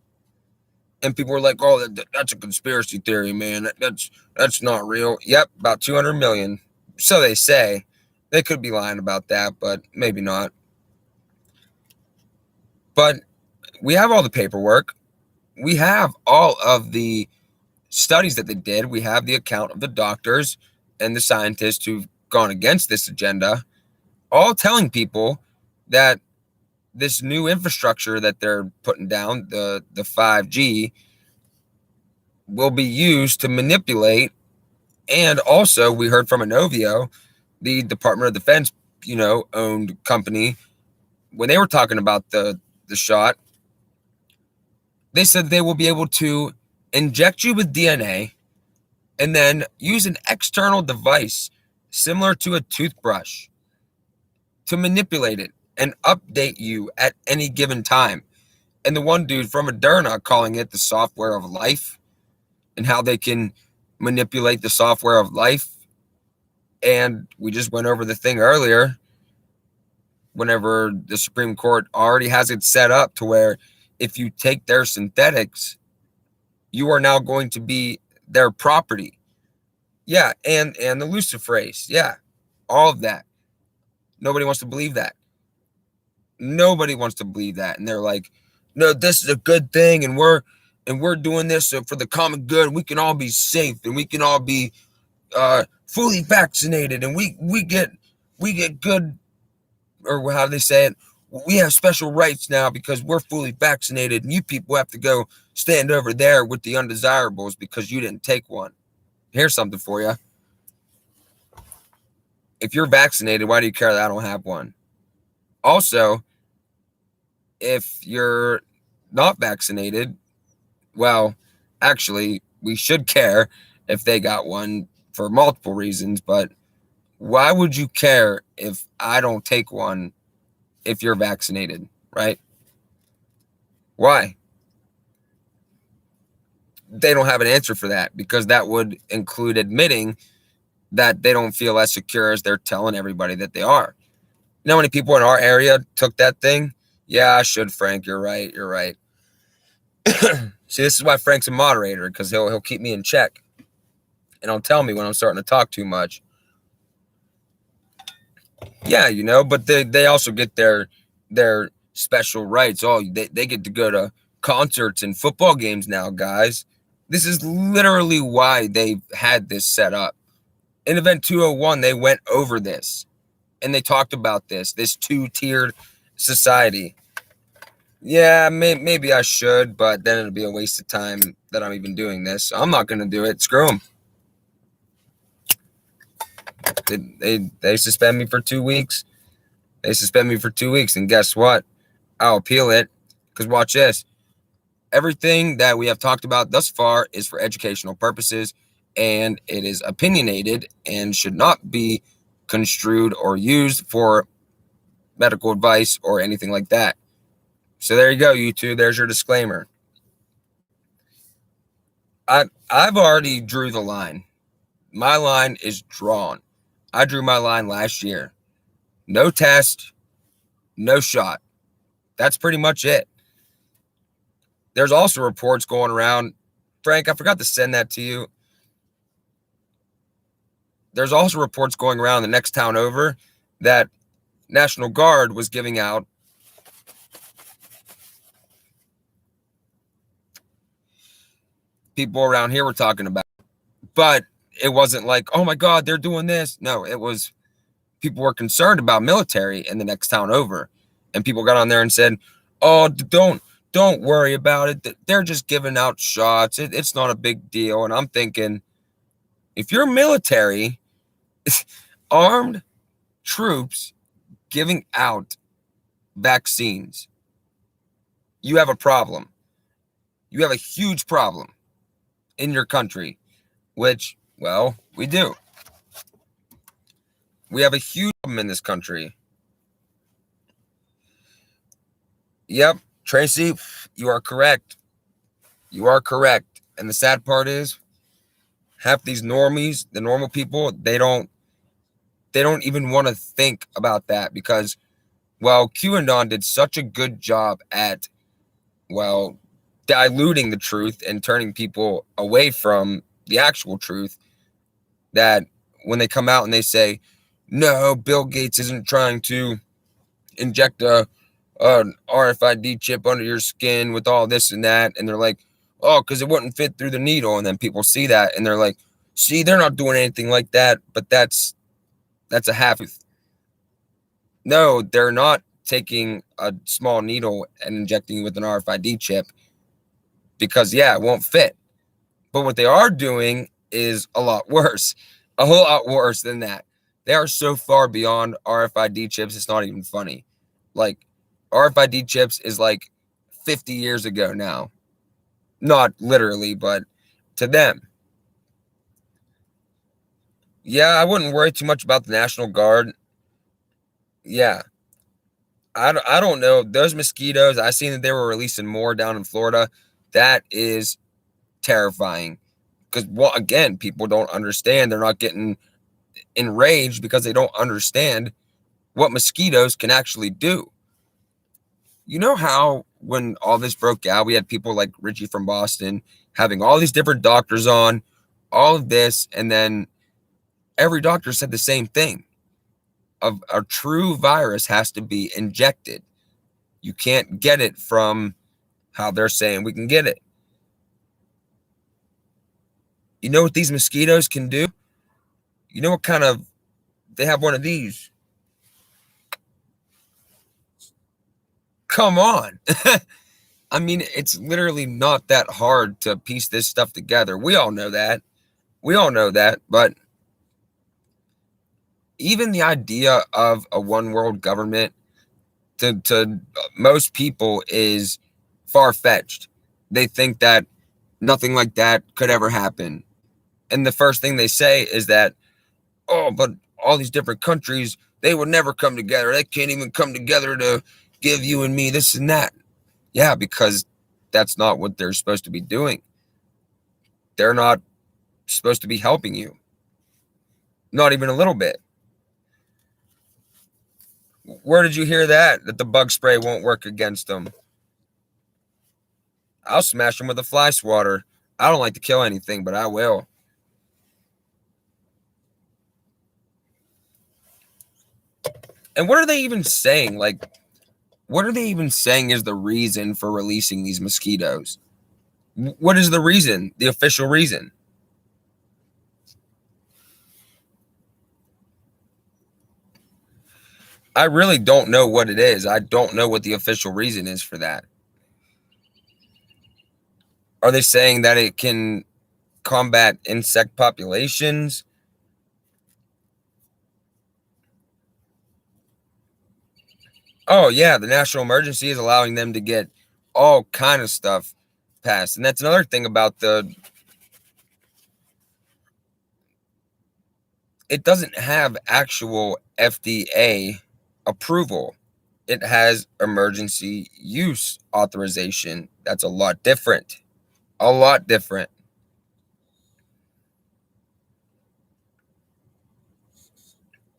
And people were like, oh, that's a conspiracy theory, man. That's not real. Yep, about 200 million. So they say. They could be lying about that, but maybe not. But we have all the paperwork. We have all of the studies that they did. We have the account of the doctors and the scientists who've gone against this agenda, all telling people that this new infrastructure that they're putting down, the 5G, will be used to manipulate. And also, we heard from Inovio, the Department of Defense, owned company, when they were talking about the shot, They said they will be able to inject you with DNA and then use an external device similar to a toothbrush to manipulate it and update you at any given time. And the one dude from Moderna calling it the software of life and how they can manipulate the software of life. And we just went over the thing earlier, whenever the Supreme Court already has it set up to where if you take their synthetics, you are now going to be their property. Yeah, and the luciferase. Yeah, all of that. Nobody wants to believe that. Nobody wants to believe that. And they're like, no, this is a good thing, and we're doing this for the common good. We can all be safe, and we can all be fully vaccinated, and we get good, or how do they say it? We have special rights now because we're fully vaccinated, and you people have to go stand over there with the undesirables because you didn't take one. Here's something for you. If you're vaccinated, why do you care that I don't have one? Also, if you're not vaccinated, well, actually, we should care if they got one for multiple reasons, but why would you care if I don't take one if you're vaccinated, right? Why? They don't have an answer for that, because that would include admitting that they don't feel as secure as they're telling everybody that they are. You know how many people in our area took that thing? Yeah, I should, Frank. You're right. You're right. See, this is why Frank's a moderator, because he'll keep me in check. And he'll tell me when I'm starting to talk too much. Yeah, but they also get their special rights. Oh, they get to go to concerts and football games now, guys. This is literally why they've had this set up. In Event 201, they went over this, and they talked about this two-tiered society. Yeah, maybe I should, but then it'll be a waste of time that I'm even doing this. So I'm not going to do it. Screw them. They suspend me for 2 weeks. They suspend me for 2 weeks, and guess what? I'll appeal it, because watch this. Everything that we have talked about thus far is for educational purposes, and it is opinionated and should not be construed or used for medical advice or anything like that. So there you go, YouTube. There's your disclaimer. I've already drew the line. My line is drawn. I drew my line last year. No test, no shot. That's pretty much it. There's also reports going around. Frank, I forgot to send that to you. There's also reports going around the next town over that National Guard was giving out people around here were talking about. But it wasn't like, oh my God, they're doing this. No, it was people were concerned about military in the next town over. And people got on there and said, oh, don't worry about it. They're just giving out shots. It's not a big deal. And I'm thinking, if you're military, armed troops giving out vaccines, you have a problem. You have a huge problem in your country, which, well, we do. We have a huge problem in this country. Yep, Tracy, you are correct. You are correct. And the sad part is, half these normies, the normal people, they don't even want to think about that, because, well, QAnon did such a good job at, well, diluting the truth and turning people away from the actual truth, that when they come out and they say, no, Bill Gates isn't trying to inject an RFID chip under your skin with all this and that, and they're like, oh, because it wouldn't fit through the needle, and then people see that and they're like, see, they're not doing anything like that, but that's a half. No, they're not taking a small needle and injecting you with an RFID chip, because, yeah, it won't fit. But what they are doing is a lot worse, a whole lot worse than that. They are so far beyond RFID chips, it's not even funny. Like, RFID chips is like 50 years ago now. Not literally, but to them. Yeah, I wouldn't worry too much about the National Guard. Yeah. I don't know. Those mosquitoes, I seen that they were releasing more down in Florida. That is terrifying. Because, well, again, people don't understand. They're not getting enraged because they don't understand what mosquitoes can actually do. You know how when all this broke out, we had people like Richie from Boston having all these different doctors on, all of this, and then every doctor said the same thing. A true virus has to be injected. You can't get it from how they're saying we can get it. You know what these mosquitoes can do? You know what kind of, they have one of these. Come on. I mean, it's literally not that hard to piece this stuff together. We all know that. We all know that. But even the idea of a one world government to most people is far-fetched. They think that nothing like that could ever happen. And the first thing they say is that, oh, but all these different countries, they would never come together. They can't even come together to give you and me this and that. Yeah, because that's not what they're supposed to be doing. They're not supposed to be helping you. Not even a little bit. Where did you hear that the bug spray won't work against them? I'll smash them with a fly swatter. I don't like to kill anything, but I will. And what are they even saying? Like, what are they even saying is the reason for releasing these mosquitoes? What is the reason? The official reason? I really don't know what it is. I don't know what the official reason is for that. Are they saying that it can combat insect populations? Oh yeah, the national emergency is allowing them to get all kind of stuff passed. And that's another thing about it doesn't have actual FDA approval. It has emergency use authorization. That's a lot different. A lot different.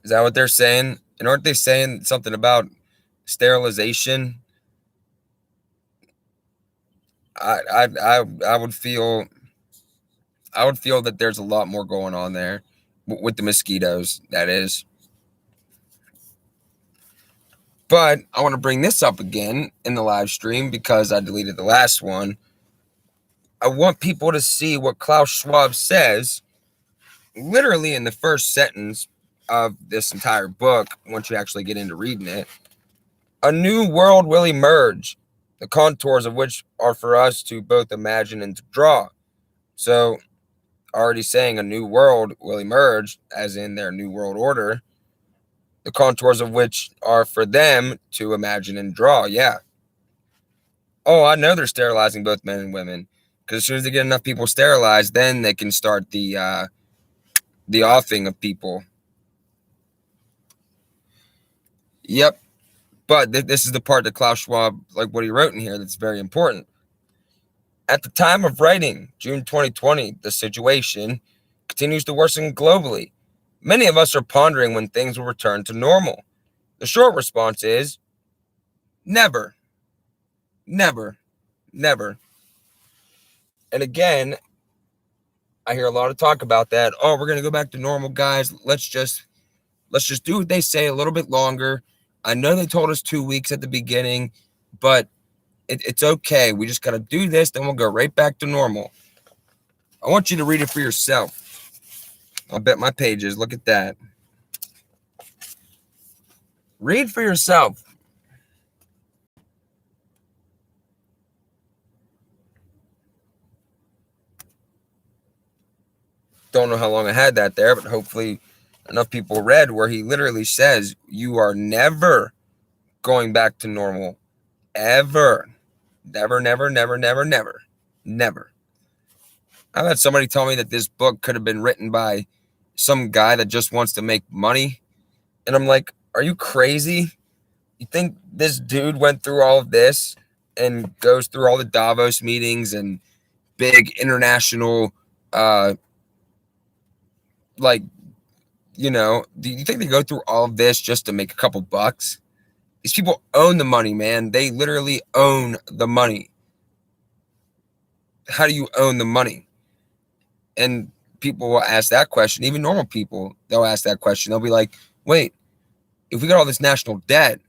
Is that what they're saying? And aren't they saying something about sterilization? I would feel that there's a lot more going on there with the mosquitoes. That is, but I want to bring this up again in the live stream because I deleted the last one. I want people to see what Klaus Schwab says, literally in the first sentence of this entire book. Once you actually get into reading it, a new world will emerge, the contours of which are for us to both imagine and to draw. So, already saying a new world will emerge, as in their new world order, the contours of which are for them to imagine and draw. Yeah. Oh, I know they're sterilizing both men and women, because as soon as they get enough people sterilized, then they can start the offing of people. Yep. But this is the part that Klaus Schwab, like what he wrote in here, that's very important. At the time of writing, June 2020, the situation continues to worsen globally. Many of us are pondering when things will return to normal. The short response is never, never, never. And again, I hear a lot of talk about that. Oh, we're going to go back to normal, guys. Let's just do what they say a little bit longer. I know they told us 2 weeks at the beginning, but it's okay. We just got to do this, then we'll go right back to normal. I want you to read it for yourself. I'll bet my pages. Look at that. Read for yourself. Don't know how long I had that there, but hopefully enough people read where he literally says, you are never going back to normal. Ever. Never, never, never, never, never. Never. I've had somebody tell me that this book could have been written by some guy that just wants to make money. And I'm like, are you crazy? You think this dude went through all of this and goes through all the Davos meetings and big international, like, do you think they go through all of this just to make a couple bucks? These people own the money, man. They literally own the money. How do you own the money? And people will ask that question. Even normal people, they'll ask that question. They'll be like, wait, if we got all this national debt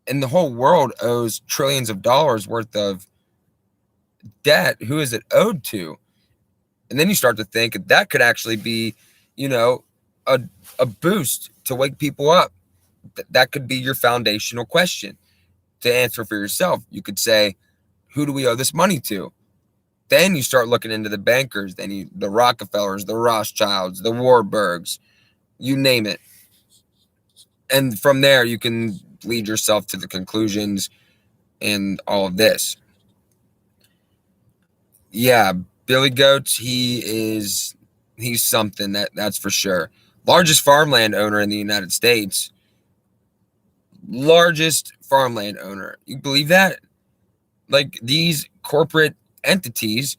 and the whole world owes trillions of dollars worth of debt, who is it owed to? And then you start to think that could actually be, a boost to wake people up. That could be your foundational question to answer for yourself. You could say, who do we owe this money to? Then you start looking into the bankers, the Rockefellers, the Rothschilds, the Warburgs, you name it. And from there, you can lead yourself to the conclusions and all of this. Yeah, Billy Goats, he's something, that's for sure. Largest farmland owner in the United States. Largest farmland owner. You believe that? Like these corporate entities,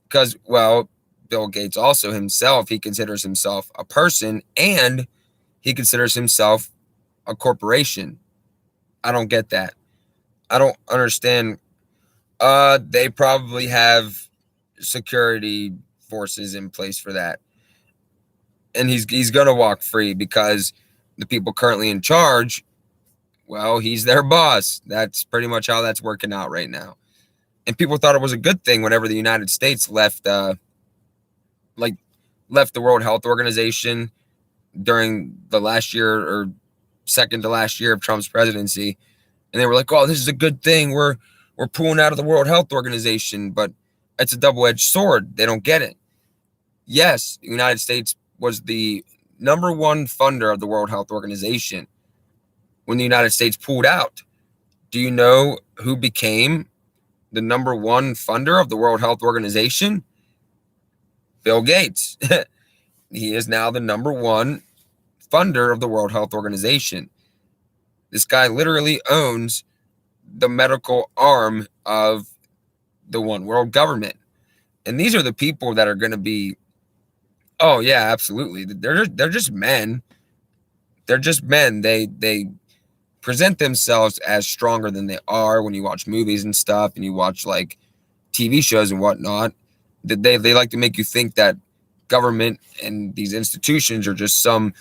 because, well, Bill Gates also himself, he considers himself a person and he considers himself a corporation. I don't get that. I don't understand. They probably have security forces in place for that. And he's going to walk free because the people currently in charge, well, he's their boss. That's pretty much how that's working out right now. And people thought it was a good thing whenever the United States left the World Health Organization during the last year or second to last year of Trump's presidency. And they were like, oh, this is a good thing. We're pulling out of the World Health Organization, but it's a double-edged sword. They don't get it. Yes, the United States was the number one funder of the World Health Organization when the United States pulled out. Do you know who became the number one funder of the World Health Organization? Bill Gates. He is now the number one funder of the World Health Organization. This guy literally owns the medical arm of the one world government. And these are the people that are going to be, oh yeah, absolutely. They're just men. They're just men. They present themselves as stronger than they are when you watch movies and stuff and you watch like TV shows and whatnot. They like to make you think that government and these institutions are just some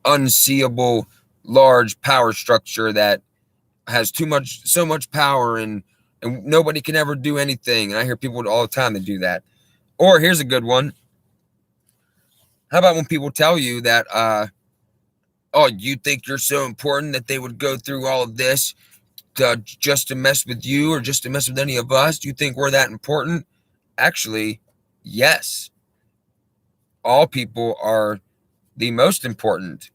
unseeable large power structure that has so much power and nobody can ever do anything. And I hear people all the time that do that. Or here's a good one. How about when people tell you that, oh, you think you're so important that they would go through all of this just to mess with you or just to mess with any of us? Do you think we're that important? Actually, yes. All people are the most important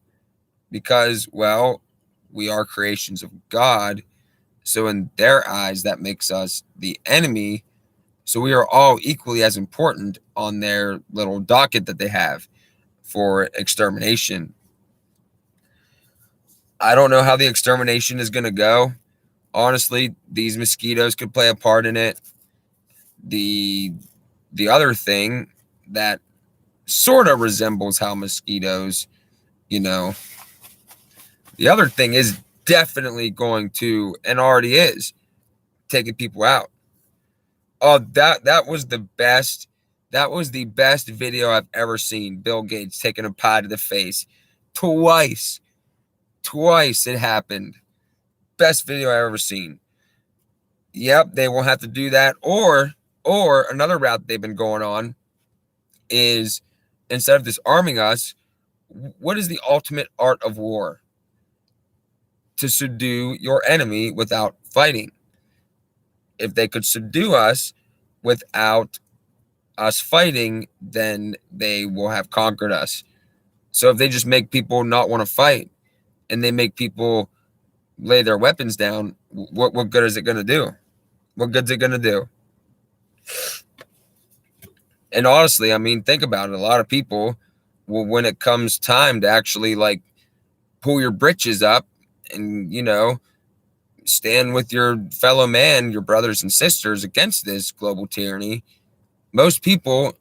because, well, we are creations of God. So in their eyes, that makes us the enemy. So we are all equally as important on their little docket that they have for extermination. I don't know how the extermination is going to go. Honestly, these mosquitoes could play a part in it. The other thing that sort of resembles how mosquitoes, the other thing is definitely going to, and already is, taking people out. Oh, that was the best. That was the best video I've ever seen. Bill Gates taking a pie to the face. Twice it happened. Best video I've ever seen. Yep, they will have to do that. Or another route they've been going on is, instead of disarming us, what is the ultimate art of war? To subdue your enemy without fighting. If they could subdue us without us fighting, then they will have conquered us. So if they just make people not want to fight and they make people lay their weapons down, what good is it going to do? What good's it going to do? And honestly, I mean, think about it. A lot of people, well, when it comes time to actually like pull your britches up and, stand with your fellow man, your brothers and sisters against this global tyranny, most people,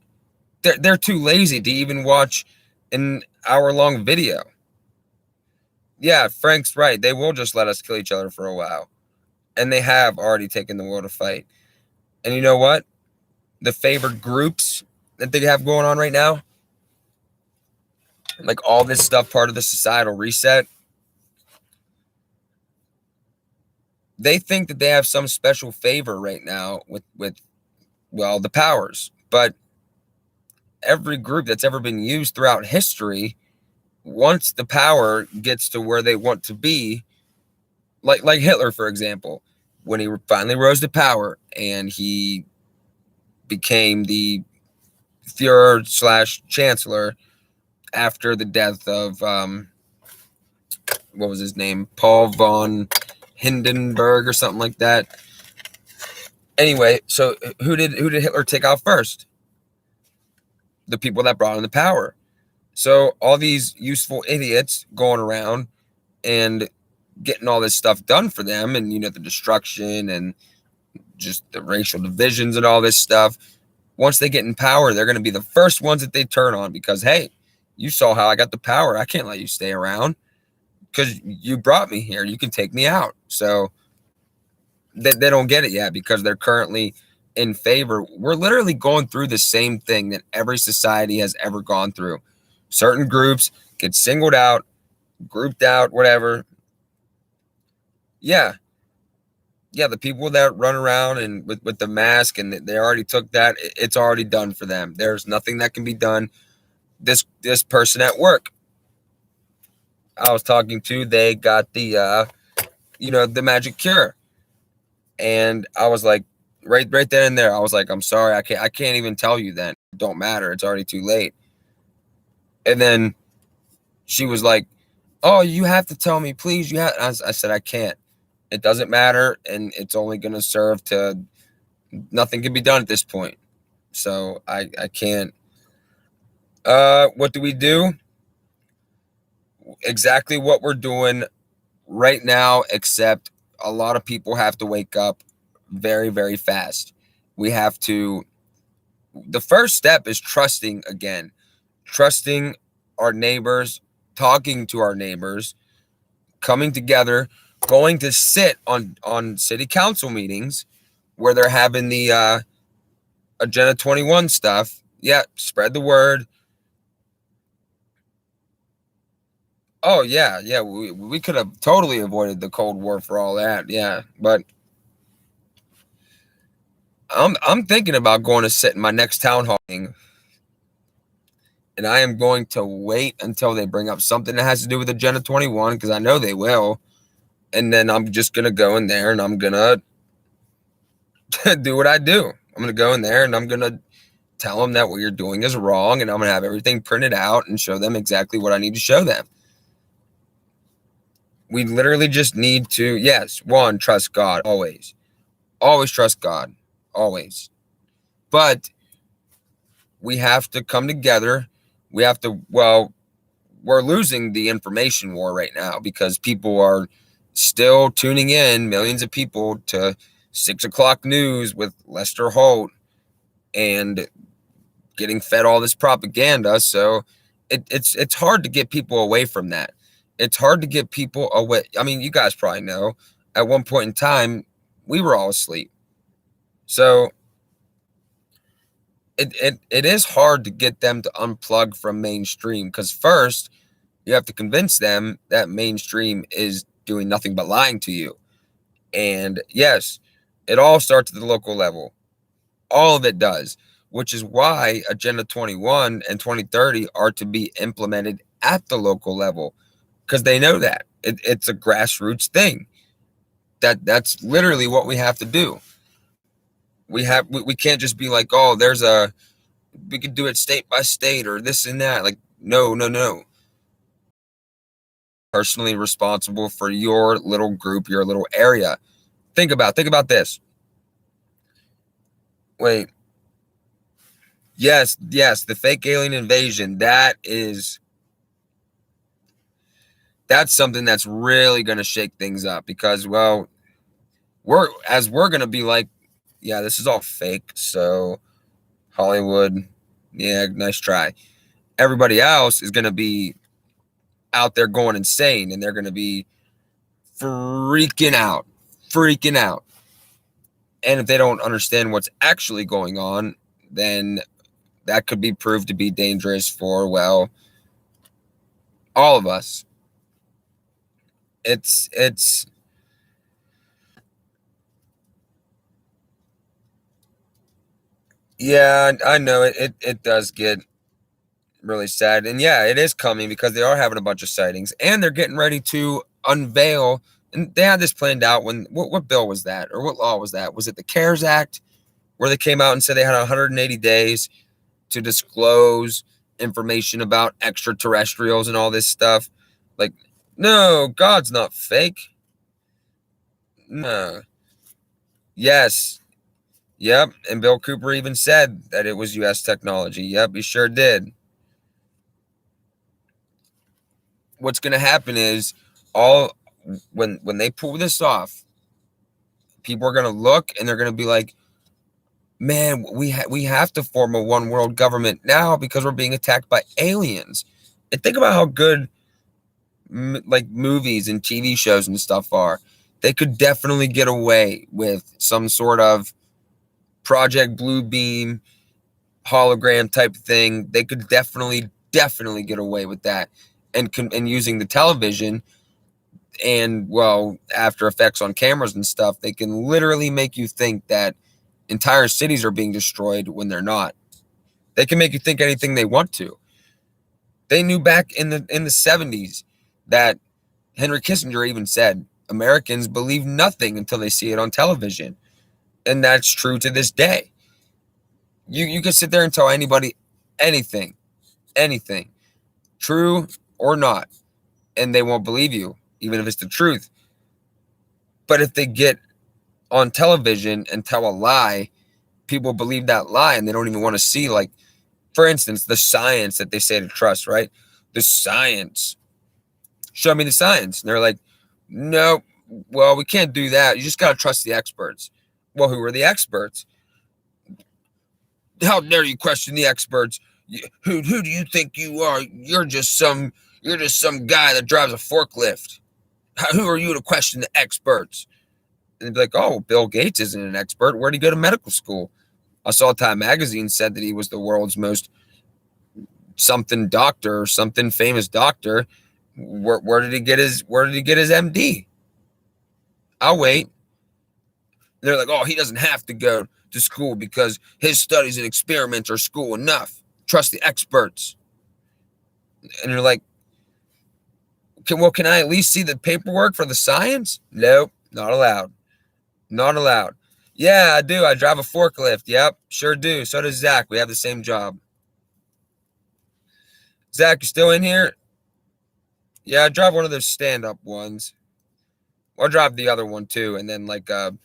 they're too lazy to even watch an hour-long video. Yeah, Frank's right. They will just let us kill each other for a while. And they have already taken the world to fight. And you know what? The favored groups that they have going on right now, like all this stuff, part of the societal reset, they think that they have some special favor right now with well, the powers. But every group that's ever been used throughout history, once the power gets to where they want to be, like Hitler, for example, when he finally rose to power and he became the Fuhrer slash Chancellor after the death of what was his name, Paul von Hindenburg or something like that. Anyway, so who did Hitler take out first? The people that brought him the power. So all these useful idiots going around and getting all this stuff done for them, and the destruction and just the racial divisions and all this stuff. Once they get in power, they're going to be the first ones that they turn on because, hey, you saw how I got the power. I can't let you stay around because you brought me here. You can take me out. So they don't get it yet because they're currently in favor. We're literally going through the same thing that every society has ever gone through. Certain groups get singled out, grouped out, whatever. Yeah. Yeah, the people that run around and with the mask and they already took that, it's already done for them. There's nothing that can be done. This person at work I was talking to, they got the the magic cure. And I was like, right then and there, I was like, I'm sorry, I can't even tell you then. It don't matter. It's already too late. And then she was like, oh, you have to tell me, please. I said, I can't. It doesn't matter, and it's only going to serve to nothing can be done at this point. So I can't. What do we do? Exactly what we're doing right now, except a lot of people have to wake up very, very fast. We have to. The first step is trusting again, trusting our neighbors, talking to our neighbors, coming together, going to sit on city council meetings where they're having the Agenda 21 stuff. Yeah, spread the word. Oh yeah. We could have totally avoided the Cold War for all that. Yeah, but I'm thinking about going to sit in my next town hall meeting, and I am going to wait until they bring up something that has to do with Agenda 21 because I know they will, and then I'm just gonna go in there and I'm gonna do what I do. I'm gonna go in there and I'm gonna tell them that what you're doing is wrong, and I'm gonna have everything printed out and show them exactly what I need to show them. We literally just need to, yes, one, trust God always. Always trust God. Always. But we have to come together. We have to, well, we're losing the information war right now because people are still tuning in, millions of people, to 6 o'clock news with Lester Holt and getting fed all this propaganda. So it's hard to get people away from that. It's hard to get people away. I mean, you guys probably know at one point in time, we were all asleep. So it is hard to get them to unplug from mainstream because first you have to convince them that mainstream is doing nothing but lying to you. And yes, it all starts at the local level. All of it does, which is why Agenda 21 and 2030 are to be implemented at the local level because they know that it's a grassroots thing. That's literally what we have to do. We can't just be like, oh, we could do it state by state or this and that. Like, no. Personally responsible for your little group, your little area. Think about this. Wait, Yes, the fake alien invasion. That's something that's really going to shake things up because, well, we're going to be like, yeah, this is all fake. So Hollywood, yeah, nice try. Everybody else is going to be out there going insane, and they're going to be freaking out. And if they don't understand what's actually going on, then that could be proved to be dangerous for, well, all of us. It's yeah, I know it does get really sad. And yeah, it is coming because they are having a bunch of sightings and they're getting ready to unveil. And they had this planned out when what bill was that, or what law was that? Was it the CARES Act, where they came out and said they had 180 days to disclose information about extraterrestrials and all this stuff? Like, no, God's not fake. No. Yes. Yep. And Bill Cooper even said that it was US technology. Yep, he sure did. What's going to happen is, all when they pull this off, people are going to look and they're going to be like, man, we have to form a one world government now because we're being attacked by aliens. And think about how good like movies and TV shows and stuff are. They could definitely get away with some sort of Project Blue Beam hologram type thing. They could definitely get away with that, and using the television and, well, After Effects on cameras and stuff, they can literally make you think that entire cities are being destroyed when they're not. They can make you think anything they want to. They knew back in the 70s that Henry Kissinger even said Americans believe nothing until they see it on television. And that's true to this day. You can sit there and tell anybody anything, anything, true or not, and they won't believe you, even if it's the truth. But if they get on television and tell a lie, people believe that lie and they don't even want to see, like, for instance, the science that they say to trust, right? The science. Show me the science. And they're like, no, well, we can't do that. You just got to trust the experts. Well, who are the experts? How dare you question the experts? Who do you think you are? You're just some guy that drives a forklift. Who are you to question the experts? And they'd be like, oh, Bill Gates isn't an expert. Where'd he go to medical school? I saw Time Magazine said that he was the world's most something doctor or something famous doctor. Where did he get his MD? I'll wait. They're like, oh, he doesn't have to go to school because his studies and experiments are school enough. Trust the experts. And you're like, can I at least see the paperwork for the science? Nope, not allowed. Not allowed. Yeah, I do. I drive a forklift. Yep, sure do. So does Zach. We have the same job. Zach, you still in here? Yeah, I drive one of those stand-up ones. I'll drive the other one too, and then like a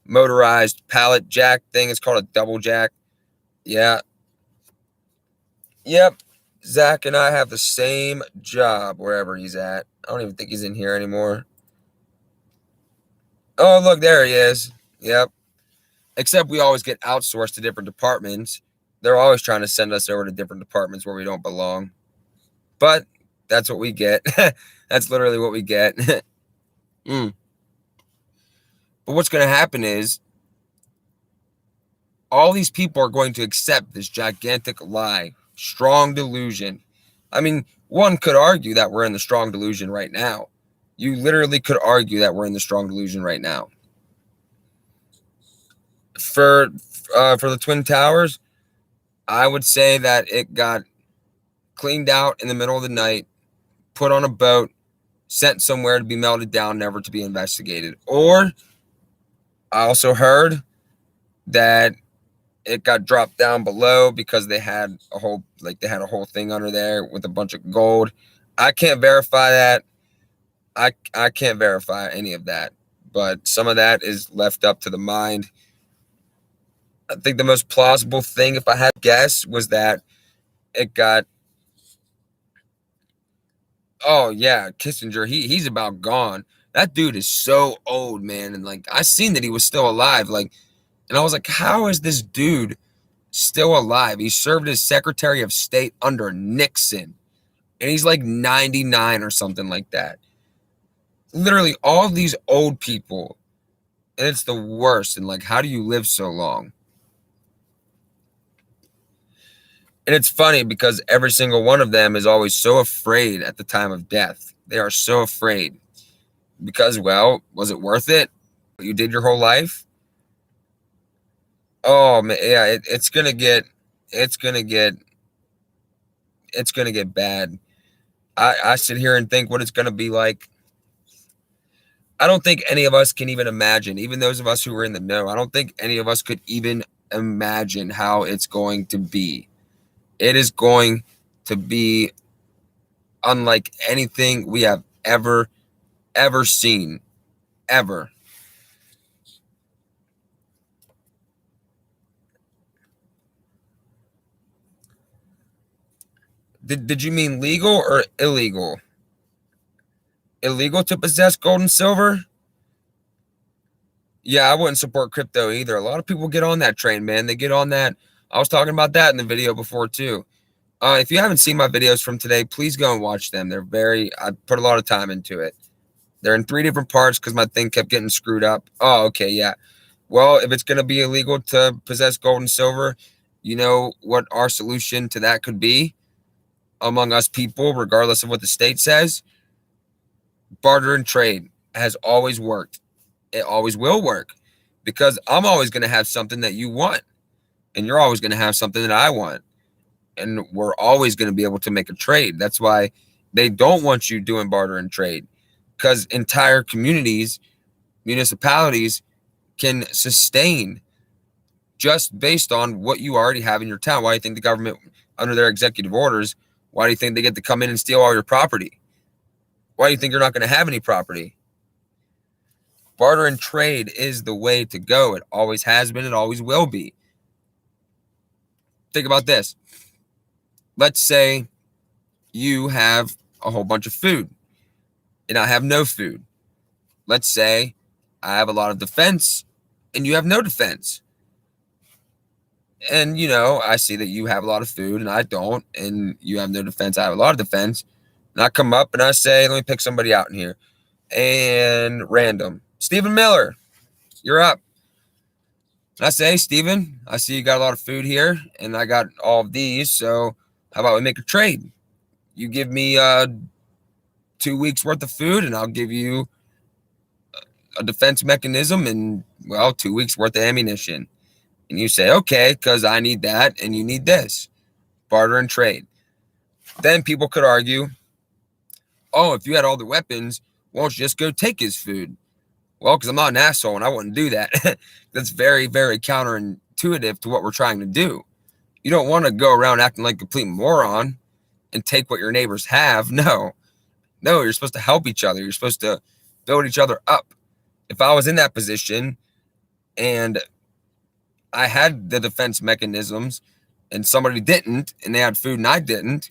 motorized pallet jack thing. It's called a double jack. Yeah. Yep. Zach and I have the same job wherever he's at. I don't even think he's in here anymore. Oh, look, there he is. Yep. Except we always get outsourced to different departments. They're always trying to send us over to different departments where we don't belong. But that's what we get. That's literally what we get. mm. But what's going to happen is all these people are going to accept this gigantic lie, strong delusion. I mean, one could argue that we're in the strong delusion right now. You literally could argue that we're in the strong delusion right now. For the Twin Towers, I would say that it got cleaned out in the middle of the night, put on a boat, sent somewhere to be melted down, never to be investigated. Or I also heard that it got dropped down below because they had a whole thing under there with a bunch of gold. I can't verify that. I can't verify any of that, but some of that is left up to the mind. I think the most plausible thing, if I had to guess, was that it got. Oh yeah, Kissinger. He's about gone. That dude is so old, man. And like I seen that he was still alive. Like, and I was like, how is this dude still alive? He served as Secretary of State under Nixon, and he's like 99 or something like that. Literally, all these old people, and it's the worst. And like, how do you live so long? And it's funny because every single one of them is always so afraid at the time of death. They are so afraid because, well, was it worth it? What you did your whole life? Oh man, yeah, it's gonna get, it's gonna get bad. I sit here and think what it's gonna be like. I don't think any of us can even imagine, even those of us who are in the know. I don't think any of us could even imagine how it's going to be. It is going to be unlike anything we have ever seen, ever. Did you mean legal or illegal? Illegal to possess gold and silver? Yeah, I wouldn't support crypto either. A lot of people get on that train, man. They get on that. I was talking about that in the video before too. If you haven't seen my videos from today, please go and watch them. I put a lot of time into it. They're in 3 different parts because my thing kept getting screwed up. Oh, okay, yeah. Well, if it's going to be illegal to possess gold and silver, you know what our solution to that could be among us people, regardless of what the state says? Barter and trade has always worked. It always will work because I'm always going to have something that you want, and you're always going to have something that I want. And we're always going to be able to make a trade. That's why they don't want you doing barter and trade, because entire communities, municipalities can sustain just based on what you already have in your town. Why do you think the government, under their executive orders, why do you think they get to come in and steal all your property? Why do you think you're not going to have any property? Barter and trade is the way to go. It always has been. It always will be. Think about this. Let's say you have a whole bunch of food and I have no food. Let's say I have a lot of defense and you have no defense. And, you know, I see that you have a lot of food and I don't, and you have no defense. I have a lot of defense. And I come up and I say, let me pick somebody out in here. And random. Stephen Miller, you're up. And I say, hey, Stephen, I see you got a lot of food here and I got all of these. So how about we make a trade? You give me 2 weeks worth of food and I'll give you a defense mechanism and, well, 2 weeks worth of ammunition. And you say, okay, because I need that and you need this. Barter and trade. Then people could argue, oh, if you had all the weapons, why don't you just go take his food? Well, because I'm not an asshole and I wouldn't do that. That's very, very counterintuitive to what we're trying to do. You don't want to go around acting like a complete moron and take what your neighbors have. No, you're supposed to help each other. You're supposed to build each other up. If I was in that position and I had the defense mechanisms and somebody didn't, and they had food and I didn't,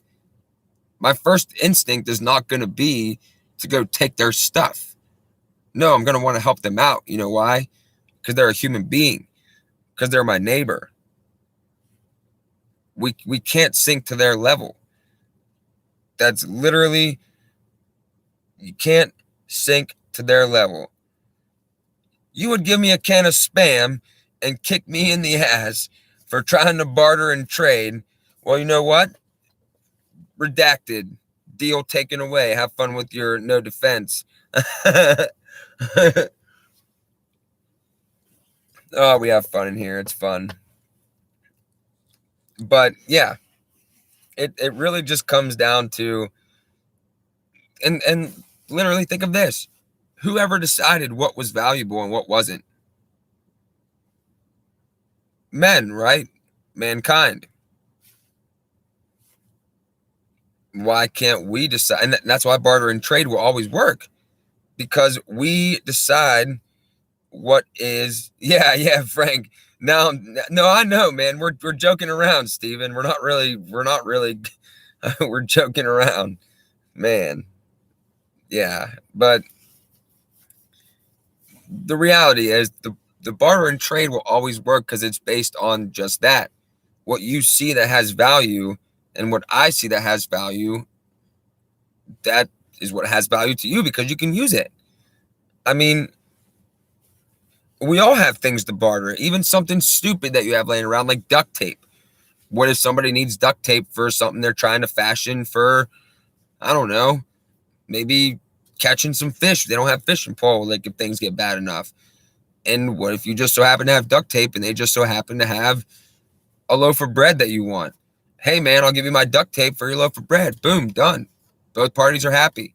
my first instinct is not going to be to go take their stuff. No, I'm going to want to help them out. You know why? Because they're a human being, because they're my neighbor. We can't sink to their level. That's literally, you can't sink to their level. You would give me a can of Spam and kick me in the ass for trying to barter and trade. Well, you know what? Redacted. Deal taken away. Have fun with your no defense. Oh, we have fun in here. It's fun. But yeah, it really just comes down to, and literally think of this. Whoever decided what was valuable and what wasn't? Men, right? Mankind. Why can't we decide? And that's why barter and trade will always work, because we decide what is, yeah, Frank. No, no, I know, man. We're joking around, Steven. We're not really we're joking around, man. Yeah, but the reality is the barter and trade will always work because it's based on just that. What you see that has value and what I see that has value, that is what has value to you because you can use it. I mean, we all have things to barter, even something stupid that you have laying around like duct tape. What if somebody needs duct tape for something they're trying to fashion for, I don't know, maybe catching some fish? They don't have fishing pole, like if things get bad enough. And what if you just so happen to have duct tape and they just so happen to have a loaf of bread that you want? Hey, man, I'll give you my duct tape for your loaf of bread. Boom, done. Both parties are happy.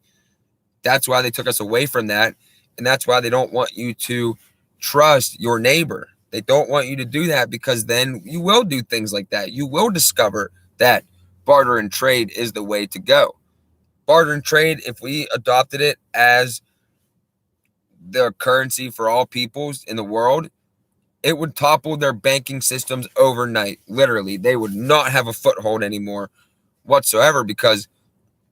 That's why they took us away from that. And that's why they don't want you to trust your neighbor. They don't want you to do that because then you will do things like that. You will discover that barter and trade is the way to go. Barter and trade, if we adopted it as the currency for all peoples in the world, it would topple their banking systems overnight. Literally, they would not have a foothold anymore whatsoever because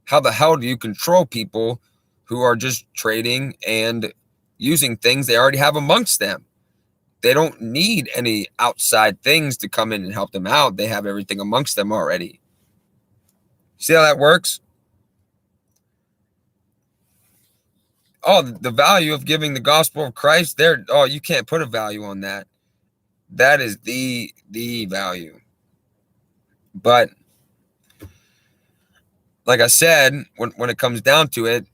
how the hell do you control people who are just trading and using things they already have amongst them? They don't need any outside things to come in and help them out. They have everything amongst them already. See how that works? Oh, the value of giving the gospel of Christ there. Oh, you can't put a value on that. That is the value. But like I said, when it comes down to it,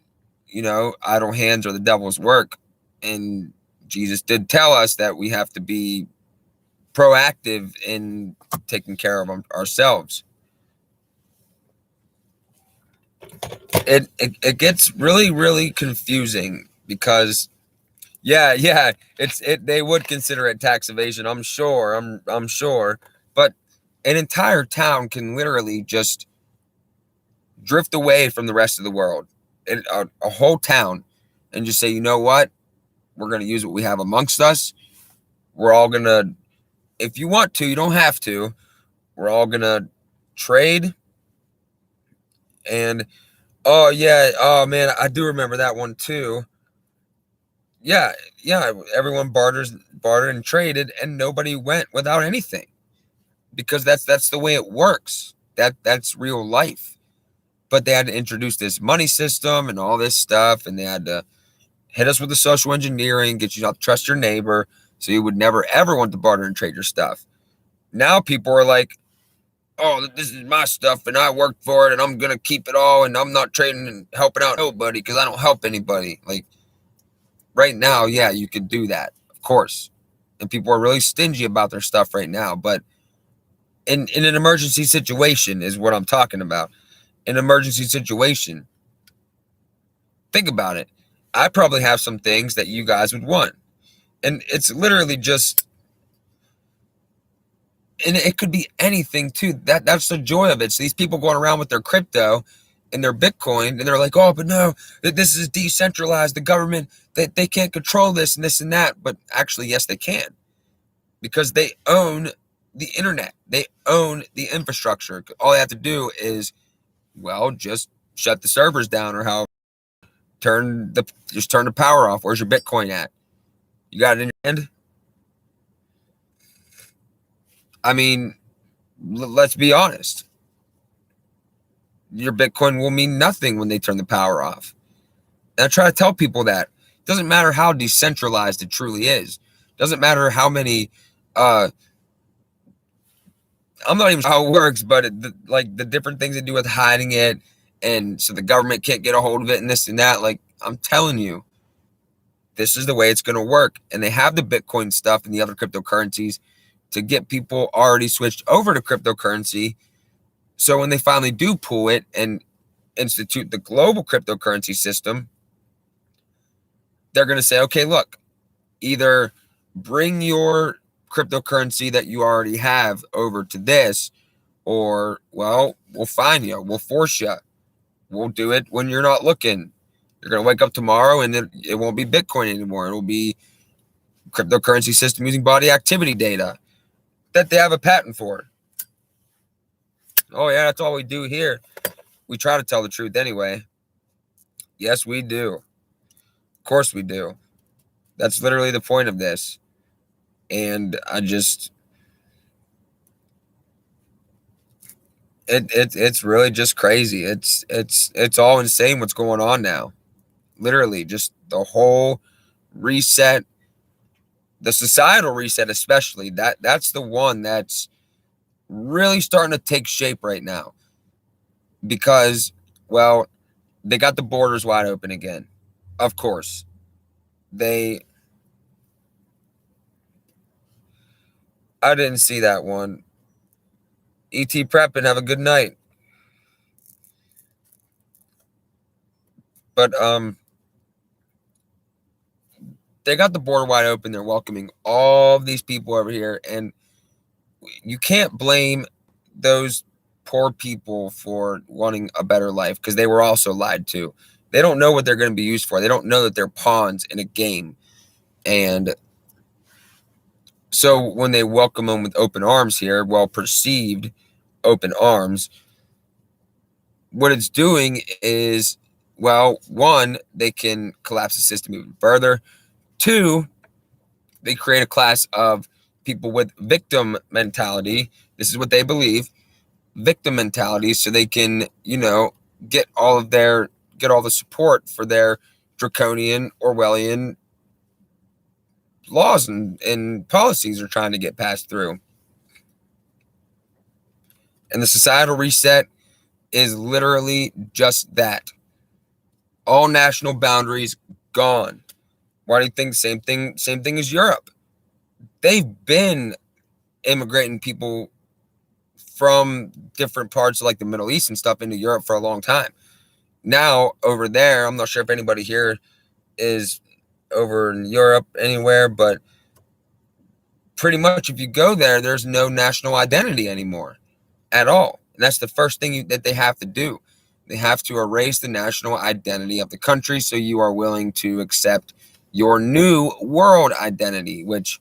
idle hands are the devil's work. And Jesus did tell us that we have to be proactive in taking care of ourselves. It gets really, really confusing because yeah, they would consider it tax evasion. I'm sure. I'm sure. But an entire town can literally just drift away from the rest of the world. A whole town, and just say, you know what? We're going to use what we have amongst us. We're all going to, if you want to, you don't have to. We're all going to trade. And, oh, yeah. Oh, man, I do remember that one too. Yeah. Everyone bartered and traded, and nobody went without anything because that's the way it works. That's real life. But they had to introduce this money system and all this stuff, and they had to hit us with the social engineering, get you not to trust your neighbor, so you would never ever want to barter and trade your stuff. Now people are like, oh, this is my stuff and I worked for it and I'm gonna keep it all and I'm not trading and helping out nobody because I don't help anybody. Like right now, yeah, you could do that, of course. And people are really stingy about their stuff right now. But in an emergency situation is what I'm talking about. An emergency situation. Think about it. I probably have some things that you guys would want. And it's literally just, and it could be anything too. That's the joy of it. So these people going around with their crypto and their Bitcoin, and they're like, oh, but no, this is decentralized. The government, they can't control this and this and that. But actually, yes, they can, because they own the internet. They own the infrastructure. All they have to do is, well, just shut the servers down, or how turn the power off. Where's your Bitcoin at? You got it in your hand? I mean, let's be honest. Your Bitcoin will mean nothing when they turn the power off. And I try to tell people that. It doesn't matter how decentralized it truly is. It doesn't matter how many, I'm not even sure how it works, but like the different things they do with hiding it, and so the government can't get a hold of it and this and that. Like, I'm telling you, this is the way it's going to work. And they have the Bitcoin stuff and the other cryptocurrencies to get people already switched over to cryptocurrency. So when they finally do pull it and institute the global cryptocurrency system, they're going to say, okay, look, either bring your cryptocurrency that you already have over to this, or, well, we'll fine you. We'll force you. We'll do it when you're not looking. You're going to wake up tomorrow and it won't be Bitcoin anymore. It will be cryptocurrency system using body activity data. that they have a patent for. Oh, yeah, that's all we do here. We try to tell the truth anyway. Yes, we do. Of course we do. That's literally the point of this. And I just... It's really just crazy. It's all insane what's going on now. Literally, just the whole reset, the societal reset especially. That's the one that's really starting to take shape right now. Because, well, they got the borders wide open again. Of course. I didn't see that one. E.T. Prep and have a good night. But they got the border wide open. They're welcoming all of these people over here, and you can't blame those poor people for wanting a better life, because they were also lied to. They don't know what they're going to be used for. They don't know that they're pawns in a game. And so when they welcome them with open arms here, well perceived open arms, what it's doing is, well, one, they can collapse the system even further. Two, they create a class of people with victim mentality. This is what they believe, victim mentality, so they can, get all the support for their draconian, Orwellian laws and policies are trying to get passed through. And the societal reset is literally just that. All national boundaries gone. Why do you think same thing as Europe? They've been immigrating people from different parts of like the Middle East and stuff into Europe for a long time. Now over there, I'm not sure if anybody here is over in Europe anywhere, but pretty much if you go there, there's no national identity anymore at all. And that's the first thing that they have to do. They have to erase the national identity of the country so you are willing to accept your new world identity, which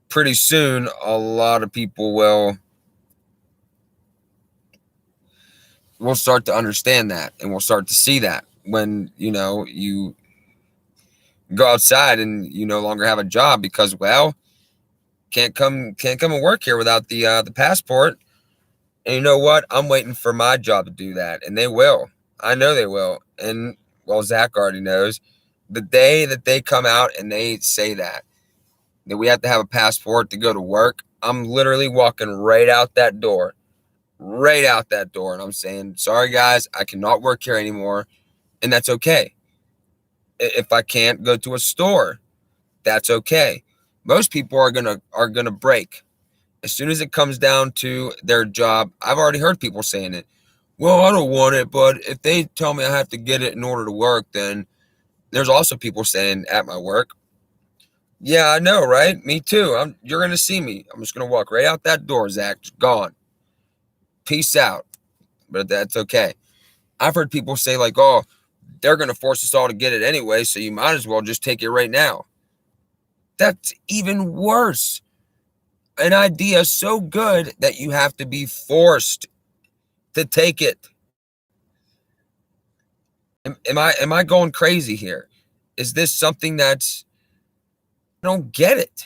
pretty soon a lot of people will start to understand that, and we'll start to see that when, you go outside and you no longer have a job because, well, can't come and work here without the passport. And you know what? I'm waiting for my job to do that, and they will. I know they will. And, well, Zach already knows. The day that they come out and they say that we have to have a passport to go to work, I'm literally walking right out that door. Right out that door. And I'm saying, sorry, guys, I cannot work here anymore. And that's okay. If I can't go to a store, that's okay. Most people are gonna break. As soon as it comes down to their job, I've already heard people saying it. Well, I don't want it, but if they tell me I have to get it in order to work, then there's also people saying at my work, yeah, I know, right? Me too. You're going to see me. I'm just going to walk right out that door, Zach. Just gone. Peace out. But that's okay. I've heard people say like, oh, they're going to force us all to get it anyway, so you might as well just take it right now. That's even worse. An idea so good that you have to be forced to take it. Am I going crazy here? Is this something that's... I don't get it.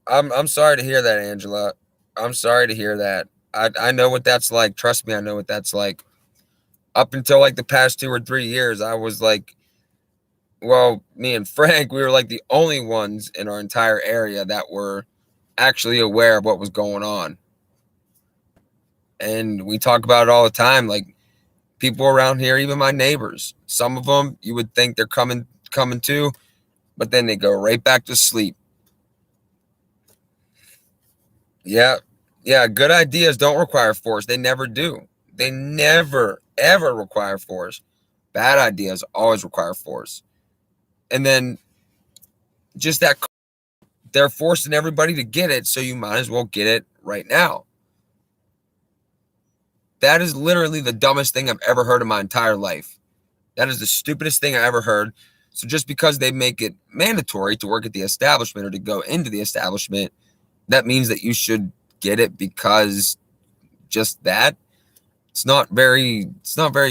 I'm sorry to hear that, Angela. I'm sorry to hear that. I know what that's like. Trust me, I know what that's like. Up until like the past 2 or 3 years, I was like, well, me and Frank, we were like the only ones in our entire area that were actually aware of what was going on. And we talk about it all the time. Like, people around here, even my neighbors, some of them, you would think they're coming to, but then they go right back to sleep. Yeah. Yeah. Good ideas don't require force. They never do. They never, ever require force. Bad ideas always require force. And then just that, they're forcing everybody to get it, so you might as well get it right now. That is literally the dumbest thing I've ever heard in my entire life. That is the stupidest thing I ever heard. So just because they make it mandatory to work at the establishment or to go into the establishment, that means that you should get it because just that. It's not very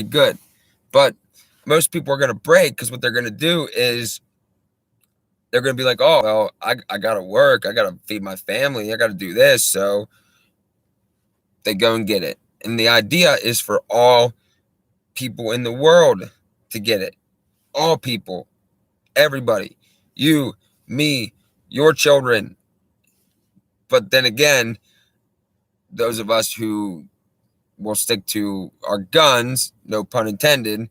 good. But most people are going to break because what they're going to do is they're going to be like, oh, well, I got to work. I got to feed my family. I got to do this. So they go and get it. And the idea is for all people in the world to get it. All people, everybody, you, me, your children. But then again, those of us who will stick to our guns, no pun intended,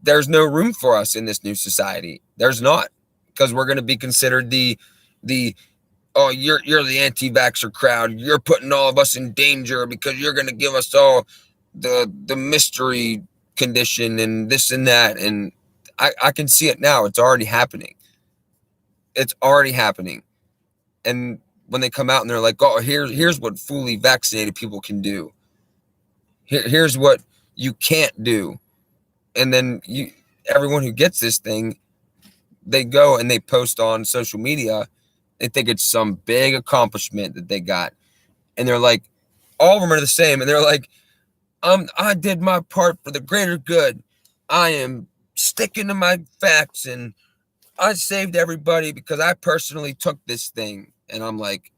there's no room for us in this new society. There's not, because we're going to be considered the oh, you're the anti-vaxxer crowd. You're putting all of us in danger because you're going to give us all the mystery condition and this and that. And I can see it now. It's already happening. It's already happening. And when they come out and they're like, oh, here's what fully vaccinated people can do. Here's what you can't do. And then everyone who gets this thing, they go and they post on social media. They think it's some big accomplishment that they got. And they're like, all of them are the same. And they're like, I did my part for the greater good. I am sticking to my facts and I saved everybody because I personally took this thing. And I'm like,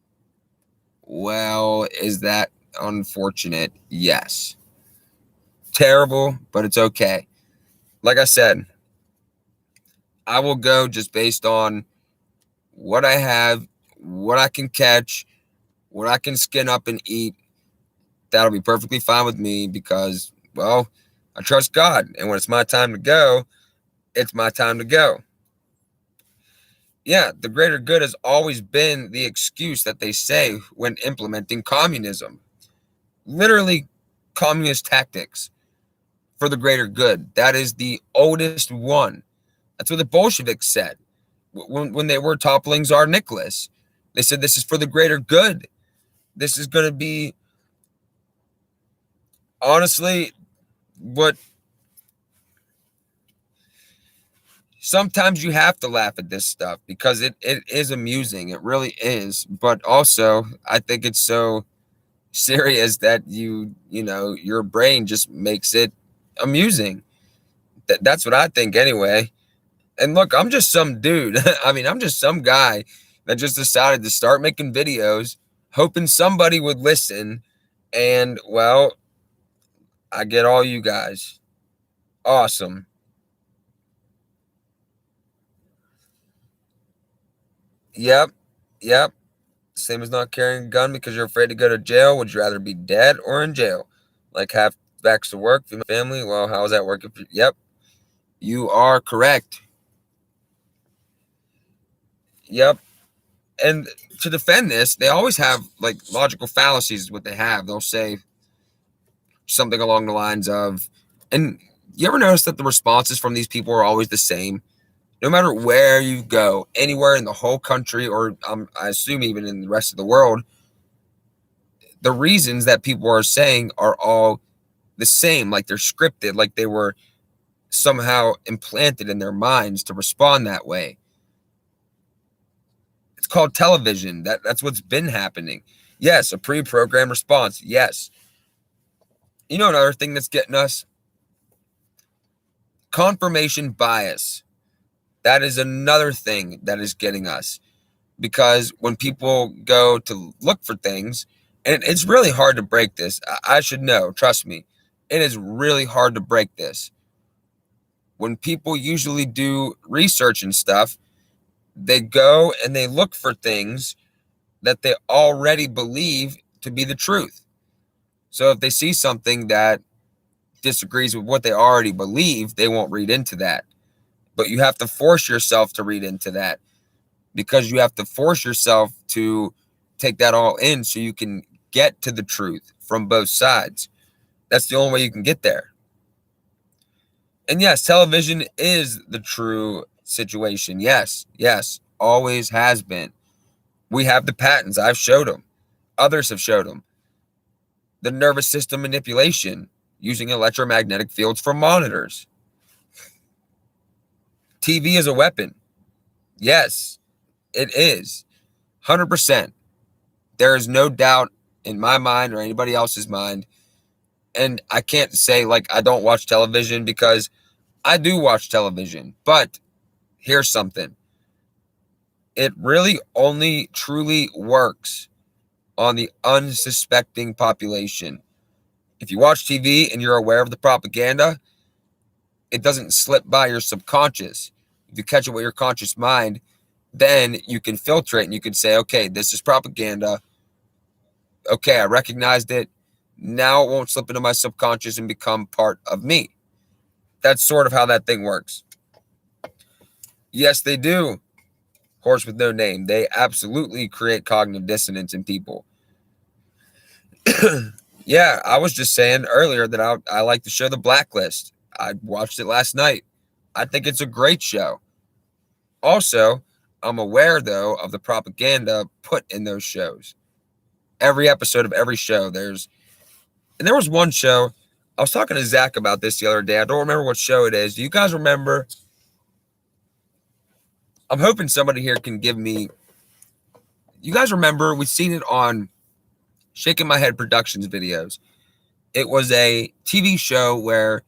well, is that unfortunate? Yes. Terrible, but it's okay. Like I said, I will go just based on what I have, what I can catch, what I can skin up and eat. That'll be perfectly fine with me because, well, I trust God. And when it's my time to go, it's my time to go. Yeah, the greater good has always been the excuse that they say when implementing communism. Literally, communist tactics for the greater good. That is the oldest one. That's what the Bolsheviks said when they were toppling Tsar Nicholas. They said this is for the greater good. This is going to be, honestly, what sometimes you have to laugh at this stuff because it is amusing. It really is. But also, I think it's so serious that your brain just makes it amusing. That's what I think anyway. And look, I'm just some dude. I mean, I'm just some guy that just decided to start making videos, hoping somebody would listen. And, well, I get all you guys. Awesome. Yep. Yep. Same as not carrying a gun because you're afraid to go to jail. Would you rather be dead or in jail? Like have backs to work, family? Well, how is that working? Yep. You are correct. Yep. And to defend this, they always have like logical fallacies. Is what they have. They'll say something along the lines of, and you ever notice that the responses from these people are always the same? No matter where you go, anywhere in the whole country, or I assume even in the rest of the world, the reasons that people are saying are all the same, like they're scripted, like they were somehow implanted in their minds to respond that way. It's called television. That's what's been happening. Yes, a pre-programmed response. Yes. You know another thing that's getting us? Confirmation bias. That is another thing that is getting us. Because when people go to look for things, and it's really hard to break this. I should know, trust me. It is really hard to break this. When people usually do research and stuff, they go and they look for things that they already believe to be the truth. So if they see something that disagrees with what they already believe, they won't read into that. But you have to force yourself to read into that because you have to force yourself to take that all in so you can get to the truth from both sides. That's the only way you can get there. And yes, television is the true situation. Yes, always has been. We have the patents. I've showed them. Others have showed them. The nervous system manipulation using electromagnetic fields for monitors. TV is a weapon. Yes, it is. 100%. There is no doubt in my mind or anybody else's mind. And I can't say like I don't watch television, because I do watch television. But here's something. It really only truly works on the unsuspecting population. If you watch TV and you're aware of the propaganda, it doesn't slip by your subconscious. If you catch it with your conscious mind, then you can filter it and you can say, okay, this is propaganda. Okay, I recognized it. Now it won't slip into my subconscious and become part of me. That's sort of how that thing works. Yes, they do. Horse with no name. They absolutely create cognitive dissonance in people. Yeah, I was just saying earlier that I like the show The Blacklist. I watched it last night. I think it's a great show. Also, I'm aware, though, of the propaganda put in those shows. Every episode of every show, there was one show, I was talking to Zach about this the other day. I don't remember what show it is. Do you guys remember? I'm hoping somebody here can give me. You guys remember? We've seen it on Shaking My Head Productions videos. It was a TV show where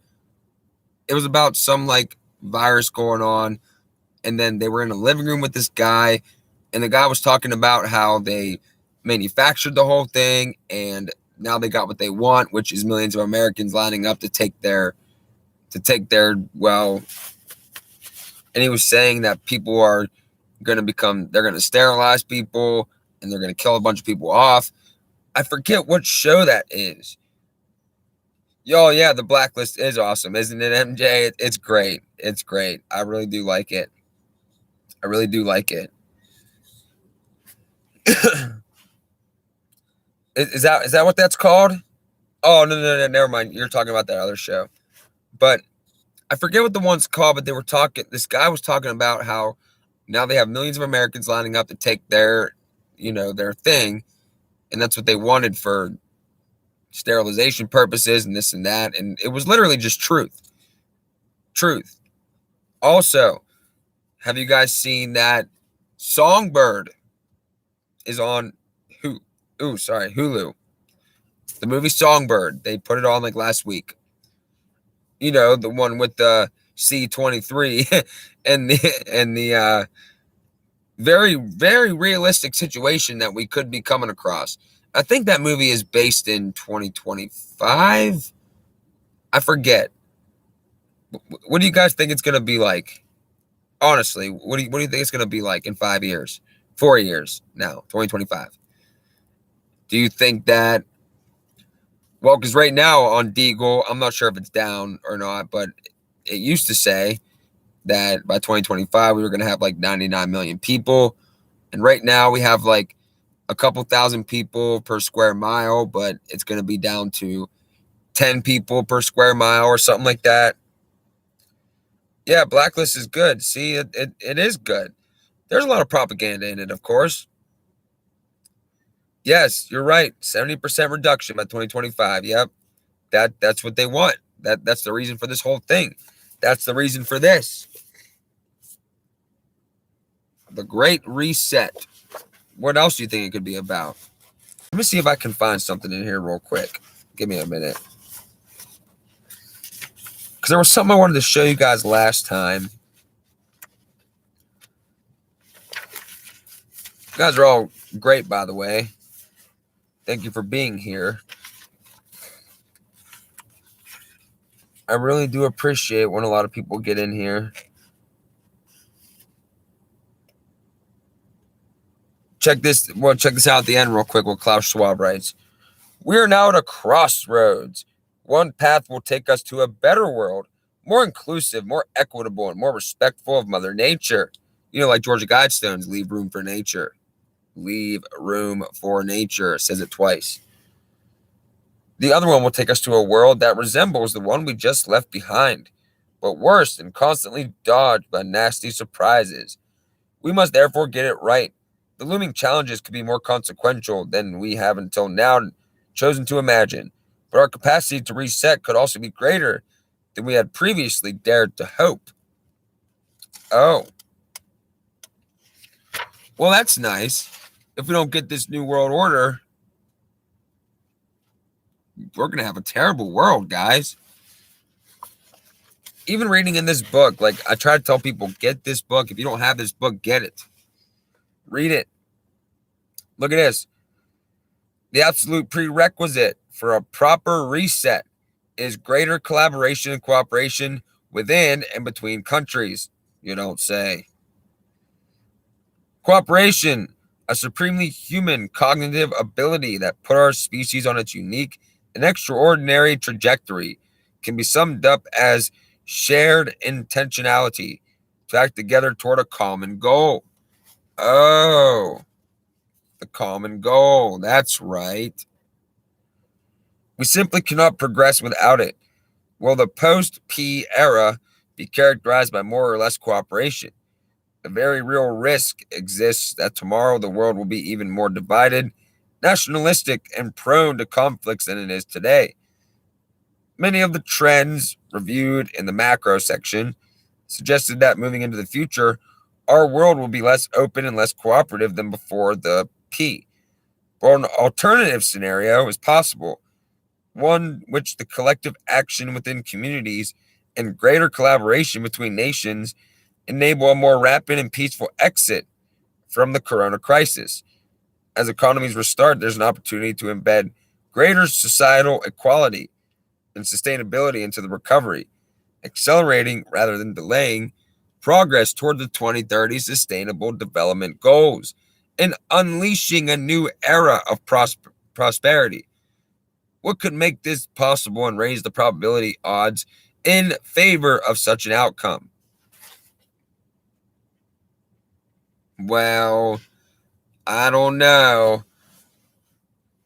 it was about some like virus going on, and then they were in a living room with this guy, and the guy was talking about how they manufactured the whole thing, and now they got what they want, which is millions of Americans lining up to take their well. And he was saying that people are going to they're going to sterilize people, and they're going to kill a bunch of people off. I forget what show that is. Yo, yeah, The Blacklist is awesome, isn't it, MJ? It's great. It's great. I really do like it. I really do like it. Is that what that's called? Oh, no, never mind. You're talking about that other show. But I forget what the one's called, but this guy was talking about how now they have millions of Americans lining up to take their thing, and that's what they wanted for sterilization purposes and this and that, and it was literally just truth. Also, have you guys seen that Songbird is on Hulu? The movie Songbird, they put it on like last week. You know, the one with the C-23 and the very, very realistic situation that we could be coming across. I think that movie is based in 2025. I forget. What do you guys think it's going to be like? Honestly, what do you think it's going to be like in 5 years? 4 years now, 2025. Do you think that, well, because right now on Deagle, I'm not sure if it's down or not, but it used to say that by 2025, we were going to have like 99 million people. And right now we have like a couple thousand people per square mile, but it's going to be down to 10 people per square mile or something like that. Yeah, Blacklist is good. See, it is good. There's a lot of propaganda in it, of course. Yes, you're right. 70% reduction by 2025. Yep. That's what they want. That's the reason for this whole thing. That's the reason for this. The Great Reset. What else do you think it could be about? Let me see if I can find something in here real quick. Give me a minute. Because there was something I wanted to show you guys last time. You guys are all great, by the way. Thank you for being here. I really do appreciate when a lot of people get in here. Check this out at the end real quick what Klaus Schwab writes. We are now at a crossroads. One path will take us to a better world, more inclusive, more equitable, and more respectful of Mother Nature. You know, like Georgia Guidestones, leave room for nature. Leave room for nature, says it twice. The other one will take us to a world that resembles the one we just left behind, but worse and constantly dogged by nasty surprises. We must therefore get it right. The looming challenges could be more consequential than we have until now chosen to imagine, but our capacity to reset could also be greater than we had previously dared to hope. Oh, well, that's nice. If we don't get this new world order, we're going to have a terrible world, guys. Even reading in this book, like I try to tell people, get this book. If you don't have this book, get it. Read it. Look at this. The absolute prerequisite for a proper reset is greater collaboration and cooperation within and between countries. You don't say. Cooperation, a supremely human cognitive ability that put our species on its unique and extraordinary trajectory, can be summed up as shared intentionality to act together toward a common goal. Oh, the common goal. That's right. We simply cannot progress without it. Will the post-P era be characterized by more or less cooperation? A very real risk exists that tomorrow the world will be even more divided, nationalistic, and prone to conflicts than it is today. Many of the trends reviewed in the macro section suggested that moving into the future, our world will be less open and less cooperative than before the P. But an alternative scenario is possible, one which the collective action within communities and greater collaboration between nations enable a more rapid and peaceful exit from the corona crisis. As economies restart, there's an opportunity to embed greater societal equality and sustainability into the recovery, accelerating rather than delaying progress toward the 2030 Sustainable Development Goals and unleashing a new era of prosperity. What could make this possible and raise the probability odds in favor of such an outcome? Well, I don't know,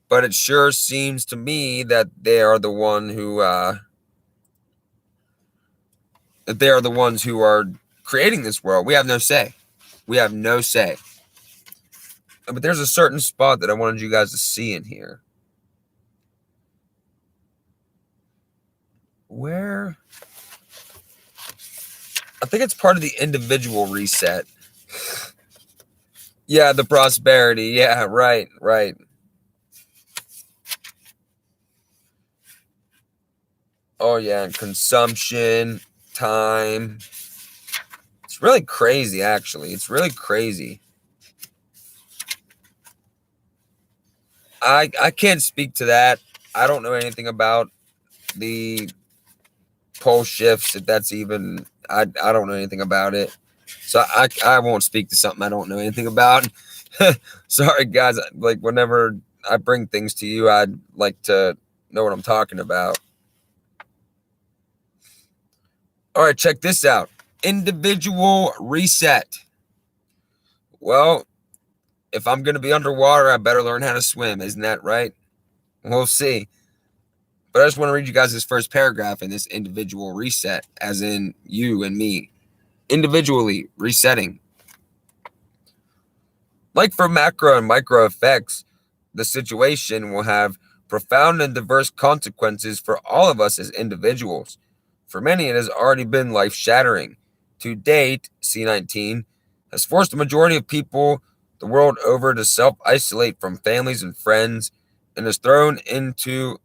but it sure seems to me that they are the ones who are creating this world. We have no say. We have no say. But there's a certain spot that I wanted you guys to see in here. Where? I think it's part of the individual reset. Yeah, the prosperity. Yeah, right. Oh, yeah, and consumption, time. It's really crazy, actually. It's really crazy. I can't speak to that. I don't know anything about the pole shifts, if that's even, I don't know anything about it. So I won't speak to something I don't know anything about. Sorry, guys. Like, whenever I bring things to you, I'd like to know what I'm talking about. All right, check this out. Individual reset. Well, if I'm going to be underwater, I better learn how to swim. Isn't that right? We'll see. But I just want to read you guys this first paragraph in this individual reset, as in you and me. Individually resetting. Like for macro and micro effects, the situation will have profound and diverse consequences for all of us as individuals. For many, it has already been life-shattering. To date, C-19 has forced the majority of people the world over to self-isolate from families and friends, and is thrown into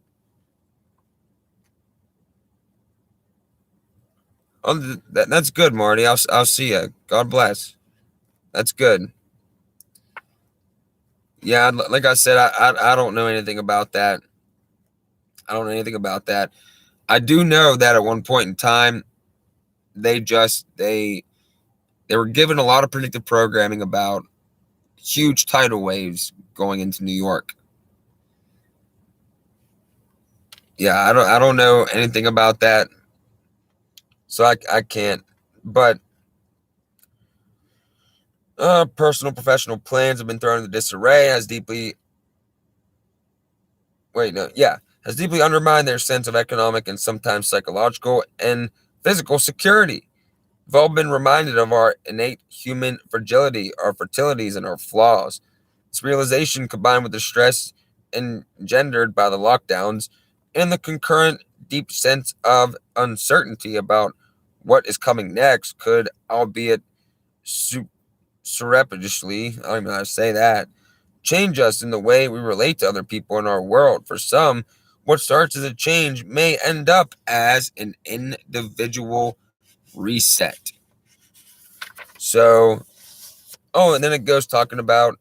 that's good, Marty. I'll see you. God bless. That's good. Yeah, like I said, I don't know anything about that. I don't know anything about that. I do know that at one point in time, they were given a lot of predictive programming about huge tidal waves going into New York. Yeah, I don't know anything about that, so I can't. But personal professional plans have been thrown into disarray. Has deeply undermined their sense of economic and sometimes psychological and physical security. We've all been reminded of our innate human fragility, our fertilities, and our flaws. This realization, combined with the stress engendered by the lockdowns and the concurrent deep sense of uncertainty about what is coming next, could, albeit surreptitiously, I don't even know how to say that, change us in the way we relate to other people in our world. For some, what starts as a change may end up as an individual reset. So, oh, and then it goes talking about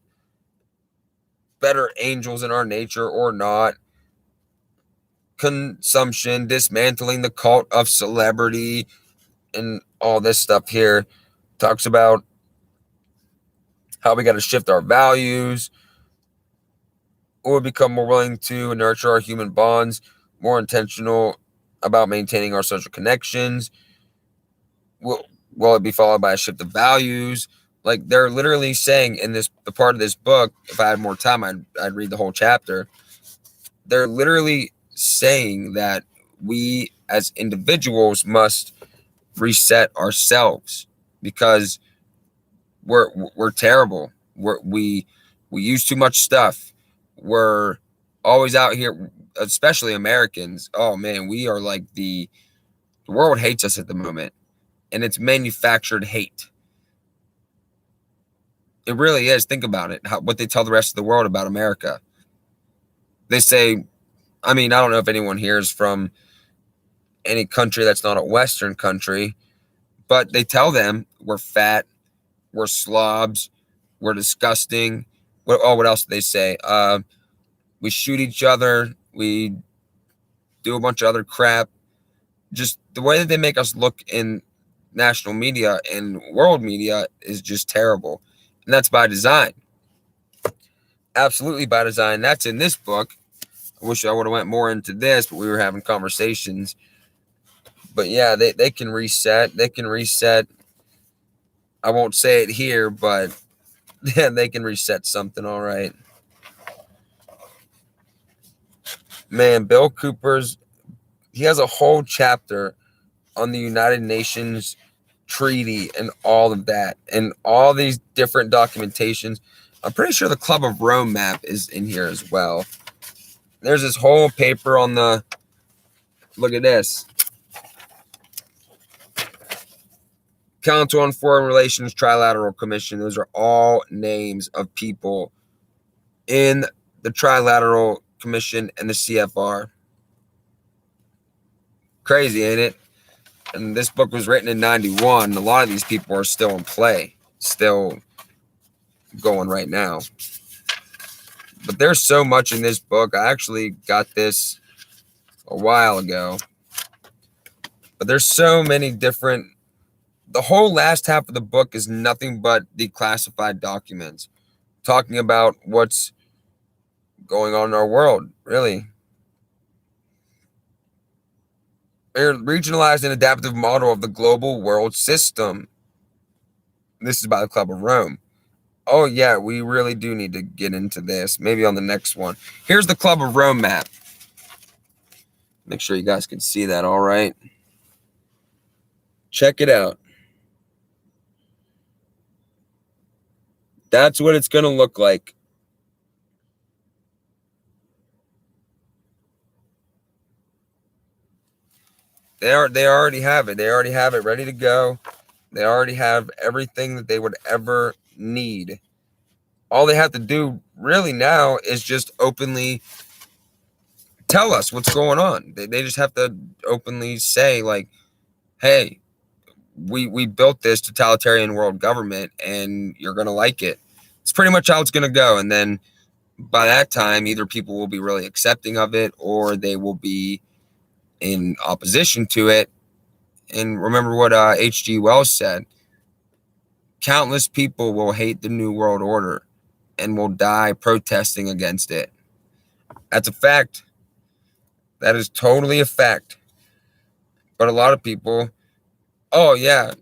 better angels in our nature or not, consumption, dismantling the cult of celebrity, and all this stuff here. Talks about how we got to shift our values, or become more willing to nurture our human bonds, more intentional about maintaining our social connections. Will it be followed by a shift of values? Like, they're literally saying in this, the part of this book, if I had more time, I'd read the whole chapter. They're literally saying that we as individuals must reset ourselves because we're terrible. We use too much stuff. We're always out here, especially Americans. Oh man, we are like the world hates us at the moment, and it's manufactured hate. It really is. Think about it. What they tell the rest of the world about America. They say, I mean, I don't know if anyone here is from any country that's not a Western country, but they tell them we're fat, we're slobs, we're disgusting. What else do they say? We shoot each other. We do a bunch of other crap. Just the way that they make us look in national media and world media is just terrible. And that's by design. Absolutely by design. That's in this book. I wish I would have went more into this, but we were having conversations. But yeah, they can reset. They can reset. I won't say it here, but yeah, they can reset something, all right. Man, Bill Cooper's, he has a whole chapter on the United Nations treaty and all of that and all these different documentations. I'm pretty sure the Club of Rome map is in here as well. There's this whole paper on the, look at this. Council on Foreign Relations Trilateral Commission. Those are all names of people in the Trilateral Commission and the CFR. Crazy, ain't it? And this book was written in 91. A lot of these people are still in play, still going right now. But there's so much in this book. I actually got this a while ago. But there's so many different, the whole last half of the book is nothing but declassified documents talking about what's going on in our world, really. A regionalized and adaptive model of the global world system. This is by the Club of Rome. Oh, yeah, we really do need to get into this. Maybe on the next one. Here's the Club of Rome map. Make sure you guys can see that, all right? Check it out. That's what it's going to look like. They already have it. They already have it ready to go. They already have everything that they would ever need. All they have to do really now is just openly tell us what's going on. They just have to openly say, like, hey, we built this totalitarian world government and you're going to like it. It's pretty much how it's going to go. And then by that time, either people will be really accepting of it or they will be in opposition to it. And remember what H.G. Wells said. Countless people will hate the New World Order and will die protesting against it. That's a fact. That is totally a fact. But a lot of people, oh yeah,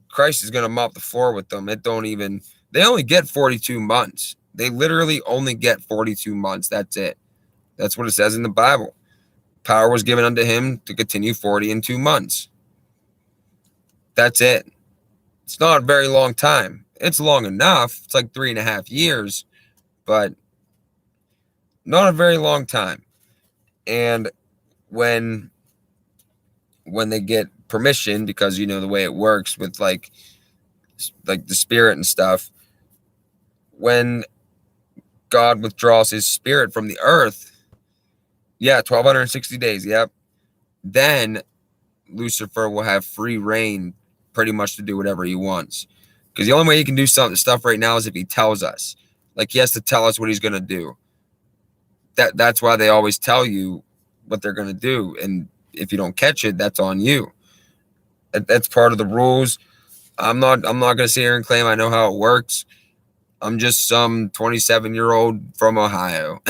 Christ is going to mop the floor with them. They only get 42 months. They literally only get 42 months. That's it. That's what it says in the Bible. Power was given unto him to continue 42 months. That's it. It's not a very long time. It's long enough. It's like 3.5 years, but not a very long time. And when they get permission, because you know the way it works with like like the spirit and stuff. When God withdraws his spirit from the earth, yeah, 1260 days, yep. Then Lucifer will have free reign pretty much to do whatever he wants. Because the only way he can do stuff right now is if he tells us. Like, he has to tell us what he's going to do. That's why they always tell you what they're going to do. And if you don't catch it, that's on you. That's part of the rules. I'm not going to sit here and claim I know how it works. I'm just some 27-year-old from Ohio.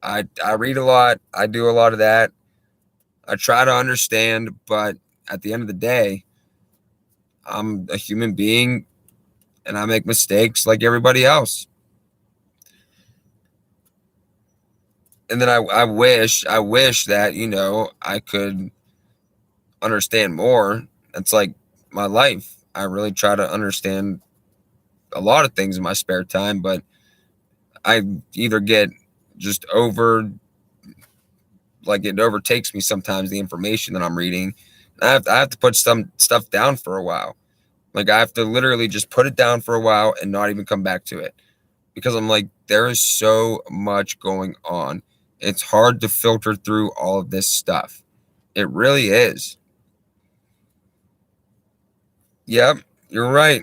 I read a lot. I do a lot of that. I try to understand, but at the end of the day, I'm a human being and I make mistakes like everybody else. And then I wish that, I could understand more. It's like my life. I really try to understand a lot of things in my spare time, but I either get just it overtakes me sometimes, the information that I'm reading. I have to put some stuff down for a while. Like, I have to literally just put it down for a while and not even come back to it, because I'm like, there is so much going on. It's hard to filter through all of this stuff. It really is. Yep, you're right.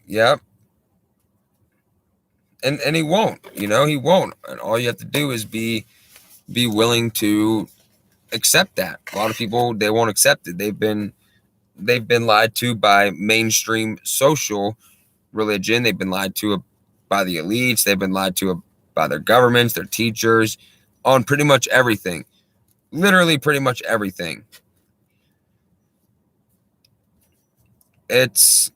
Yep. And he won't, he won't. And all you have to do is be willing to accept that. A lot of people, they won't accept it. They've been lied to by mainstream social religion. They've been lied to by the elites. They've been lied to by their governments, their teachers, on pretty much everything. Literally pretty much everything. It's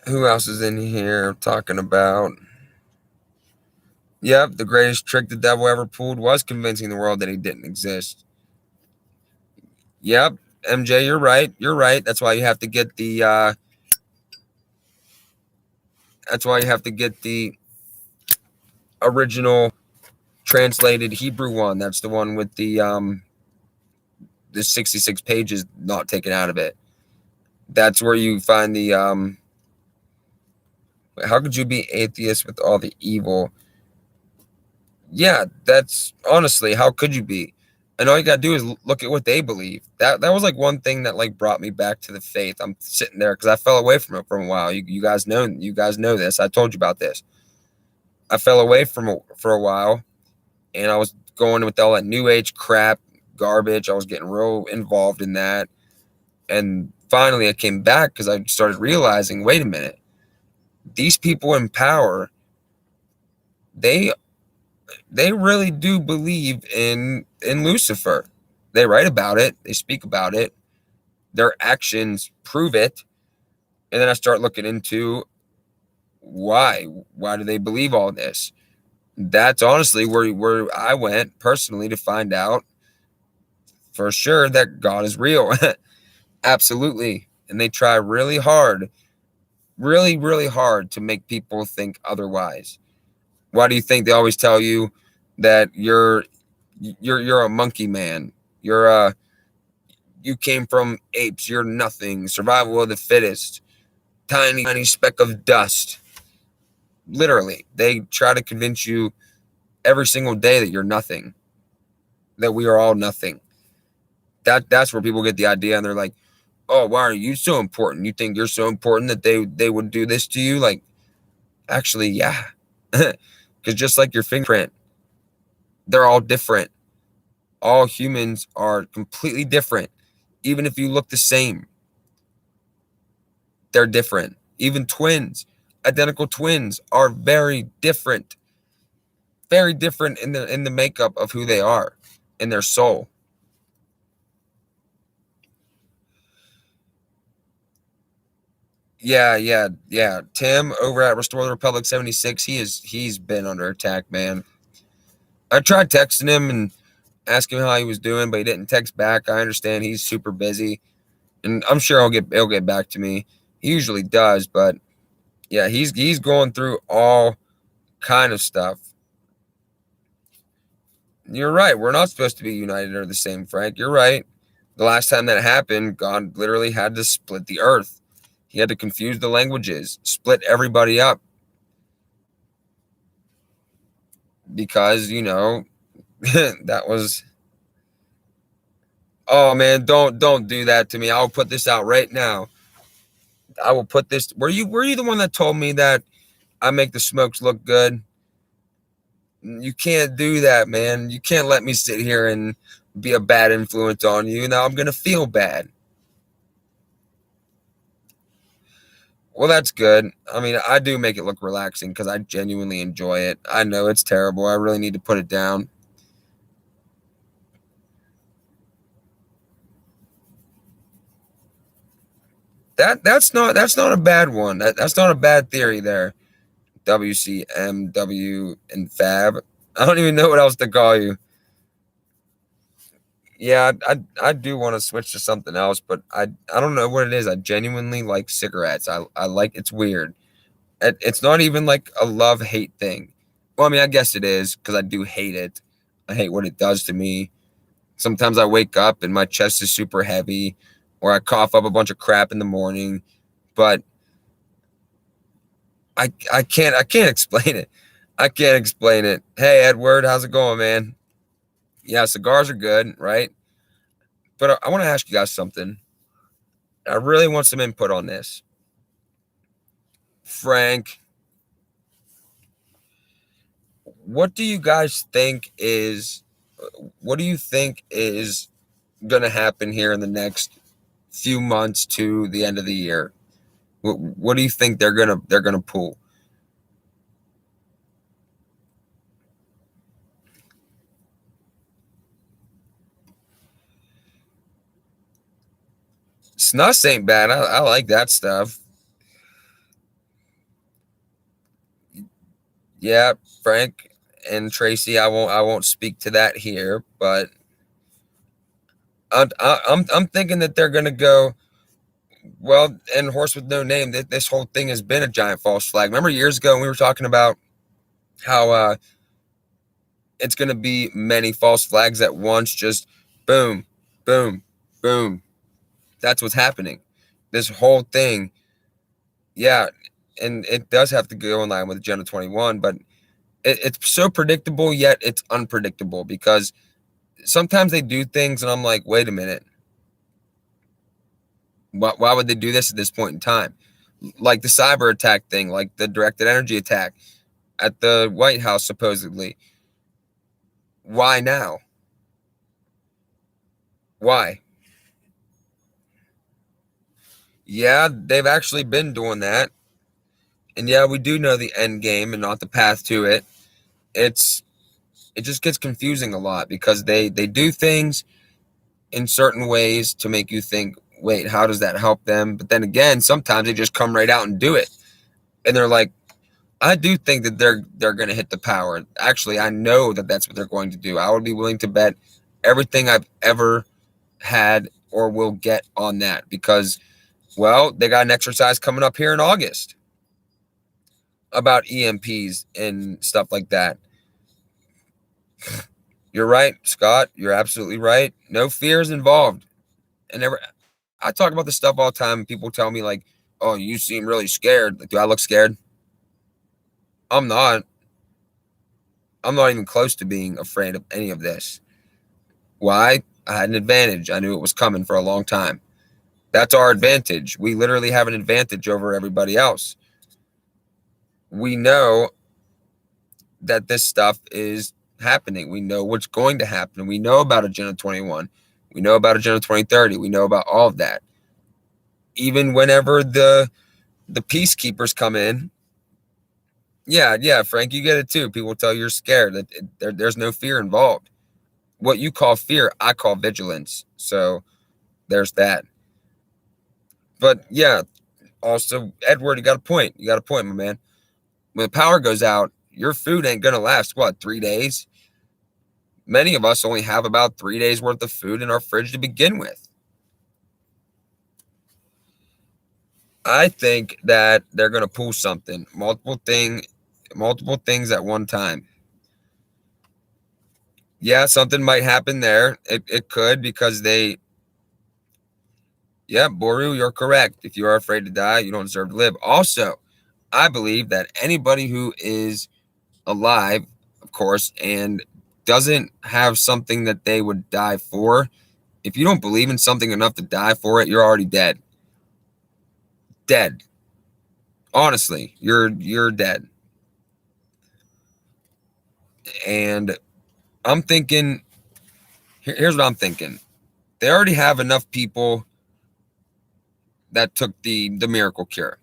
who else is in here talking about? Yep, the greatest trick the devil ever pulled was convincing the world that he didn't exist. Yep, MJ, you're right. You're right. That's why you have to get the original translated Hebrew one. That's the one with the 66 pages not taken out of it. That's where you find the how could you be atheist with all the evil? Yeah, that's honestly, how could you be? And all you gotta do is look at what they believe. That was like one thing that like brought me back to the faith. I'm sitting there because I fell away from it for a while. You guys know this. I told you about this. I fell away for a while, and I was going with all that new age crap, garbage. I was getting real involved in that, and finally I came back because I started realizing, wait a minute, these people in power, they really do believe in Lucifer. They write about it, they speak about it, their actions prove it. And then I start looking into why do they believe all this? That's honestly where I went personally to find out for sure that God is real. Absolutely. And they try really hard, really hard to make people think otherwise. Why do you think they always tell you that you're a monkey man? You came from apes, you're nothing, survival of the fittest, tiny speck of dust. Literally, they try to convince you every single day that you're nothing, that we are all nothing. That's where people get the idea, and they're like, oh, why are you so important? You think you're so important that they would do this to you? Like, actually, yeah. Because just like your fingerprint, they're all different. All humans are completely different. Even if you look the same, they're different. Even twins, identical twins, are very different. Very different in the makeup of who they are, in their soul. Yeah. Tim over at Restore the Republic 76, he's been under attack, man. I tried texting him and asking him how he was doing, but he didn't text back. I understand he's super busy, and I'm sure he'll get back to me. He usually does, but yeah, he's going through all kind of stuff. You're right. We're not supposed to be united or the same, Frank. You're right. The last time that happened, God literally had to split the earth. He had to confuse the languages, split everybody up because, that was. Oh man, don't do that to me. I'll put this out right now. I will put this. Were you the one that told me that I make the smokes look good? You can't do that, man. You can't let me sit here and be a bad influence on you. Now I'm gonna feel bad. Well, that's good. I mean, I do make it look relaxing because I genuinely enjoy it. I know it's terrible. I really need to put it down. That's not a bad one. That's not a bad theory there. WCMW and Fab. I don't even know what else to call you. Yeah, I do want to switch to something else, but I don't know what it is. I genuinely like cigarettes. I like it's weird. It's not even like a love hate thing. Well, I mean, I guess it is because I do hate it. I hate what it does to me. Sometimes I wake up and my chest is super heavy, or I cough up a bunch of crap in the morning. But I can't explain it. I can't explain it. Hey Edward, how's it going, man? Yeah, cigars are good, right? But I want to ask you guys something. I really want some input on this. Frank, what do you guys think is what do you think is going to happen here in the next few months to the end of the year? What do you think they're gonna pull? Snus ain't bad. I like that stuff. Yeah, Frank and Tracy. I won't speak to that here, but I'm thinking that they're gonna go well. And horse with no name. That this whole thing has been a giant false flag. Remember years ago when we were talking about how it's gonna be many false flags at once. Just boom, boom, boom. That's what's happening. This whole thing, yeah, and it does have to go in line with Agenda 21, but it's so predictable, yet it's unpredictable because sometimes they do things and I'm like, wait a minute, why would they do this at this point in time? Like the cyber attack thing, like the directed energy attack at the White House, supposedly. Why now? Why? Yeah, they've actually been doing that. And yeah, we do know the end game and not the path to it. It's it just gets confusing a lot because they do things in certain ways to make you think, wait, how does that help them? But then again, sometimes they just come right out and do it. And they're like, I do think that they're going to hit the power. Actually, I know that that's what they're going to do. I would be willing to bet everything I've ever had or will get on that because, well, they got an exercise coming up here in August about EMPs and stuff like that. You're right, Scott. You're absolutely right. No fears involved. And I talk about this stuff all the time. And people tell me like, "Oh, you seem really scared." Like, do I look scared? I'm not. I'm not even close to being afraid of any of this. Why? I had an advantage. I knew it was coming for a long time. That's our advantage. We literally have an advantage over everybody else. We know that this stuff is happening. We know what's going to happen. We know about Agenda 21. We know about Agenda 2030. We know about all of that. Even whenever the peacekeepers come in, yeah, yeah, Frank, you get it too. People tell you you're scared. There's no fear involved. What you call fear, I call vigilance. So there's that. But yeah, also, Edward, you got a point. You got a point, my man. When the power goes out, your food ain't gonna last what 3 days. Many of us only have about 3 days worth of food in our fridge to begin with. I think that they're gonna pull something, multiple things at one time. Yeah, something might happen there. It could, because yeah, Boru, you're correct. If you are afraid to die, you don't deserve to live. Also, I believe that anybody who is alive, of course, and doesn't have something that they would die for, if you don't believe in something enough to die for it, you're already dead. Dead. Honestly, you're dead. And I'm thinking, here's what I'm thinking. They already have enough people that took the miracle cure.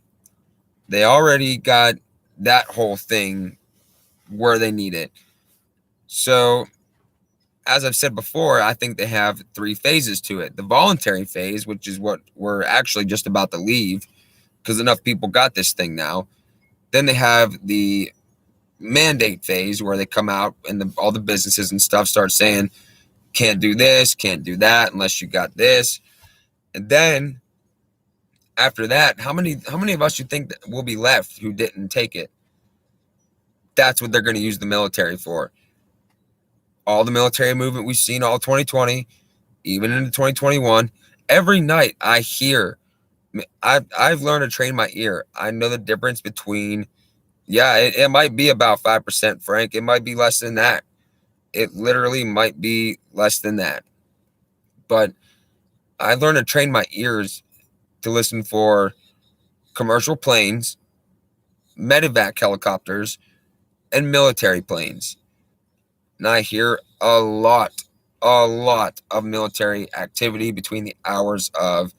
They already got that whole thing where they need it. So, as I've said before, I think they have three phases to it. The voluntary phase, which is what we're actually just about to leave, because enough people got this thing now. Then they have the mandate phase, where they come out and all the businesses and stuff start saying, can't do this, can't do that unless you got this. And then after that, how many of us you think that will be left who didn't take it? That's what they're going to use the military for. All the military movement we've seen all 2020, even into 2021. Every night I hear, I've learned to train my ear. I know the difference between, yeah, it might be about 5%, Frank. It might be less than that. It literally might be less than that. But I learned to train my ears to listen for commercial planes, medevac helicopters, and military planes. And I hear a lot of military activity between the hours of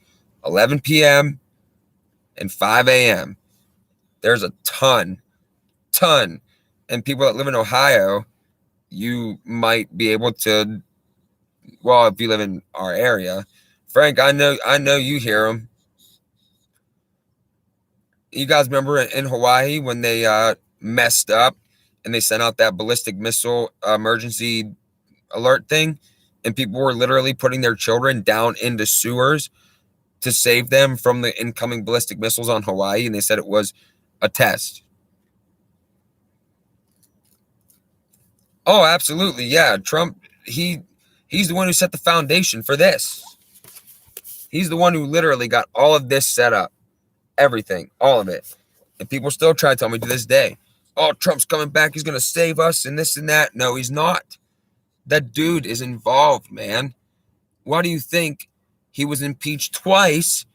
11 p.m. and 5 a.m. There's a ton. And people that live in Ohio, you might be able to, well, if you live in our area, Frank, I know you hear them. You guys remember in Hawaii when they messed up and they sent out that ballistic missile emergency alert thing, and people were literally putting their children down into sewers to save them from the incoming ballistic missiles on Hawaii, and they said it was a test. Oh, absolutely. Yeah, Trump, he's the one who set the foundation for this. He's the one who literally got all of this set up. Everything, all of it. And people still try to tell me to this day, "Oh, Trump's coming back, he's going to save us and this and that." No, he's not. That dude is involved, man. Why do you think he was impeached twice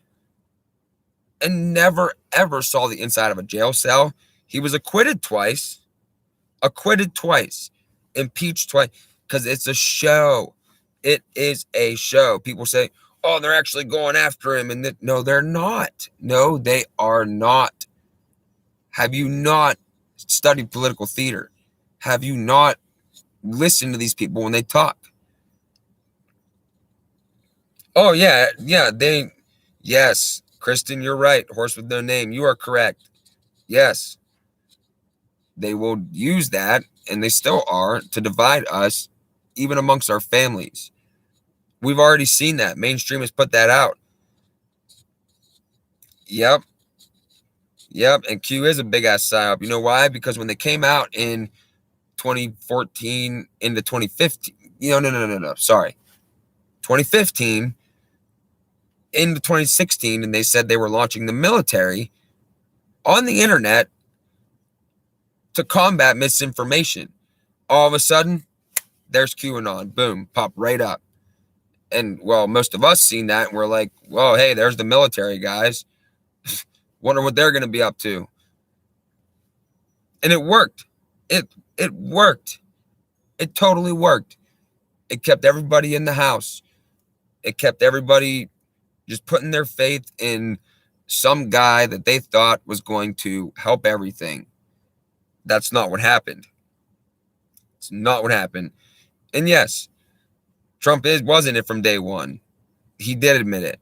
and never ever saw the inside of a jail cell? He was acquitted twice, impeached twice, because it's a show. It is a show. People say, "Oh, they're actually going after him," and no, they're not. No, they are not. Have you not studied political theater? Have you not listened to these people when they talk? Oh yeah, yeah. Yes, Kristen, you're right. Horse with no name. You are correct. Yes, they will use that, and they still are, to divide us, even amongst our families. We've already seen that. Mainstream has put that out. Yep, yep. And Q is a big ass psyop. You know why? Because when they came out in 2014 into 2015, no. Sorry, 2015 into 2016, and they said they were launching the military on the internet to combat misinformation. All of a sudden, there's QAnon. Boom, pop right up. And well, most of us seen that, and we're like, well, hey, there's the military guys. Wonder what they're going to be up to. And it worked. It worked. It totally worked. It kept everybody in the house. It kept everybody just putting their faith in some guy that they thought was going to help everything. That's not what happened. It's not what happened. And yes, Trump was in it from day one. He did admit it.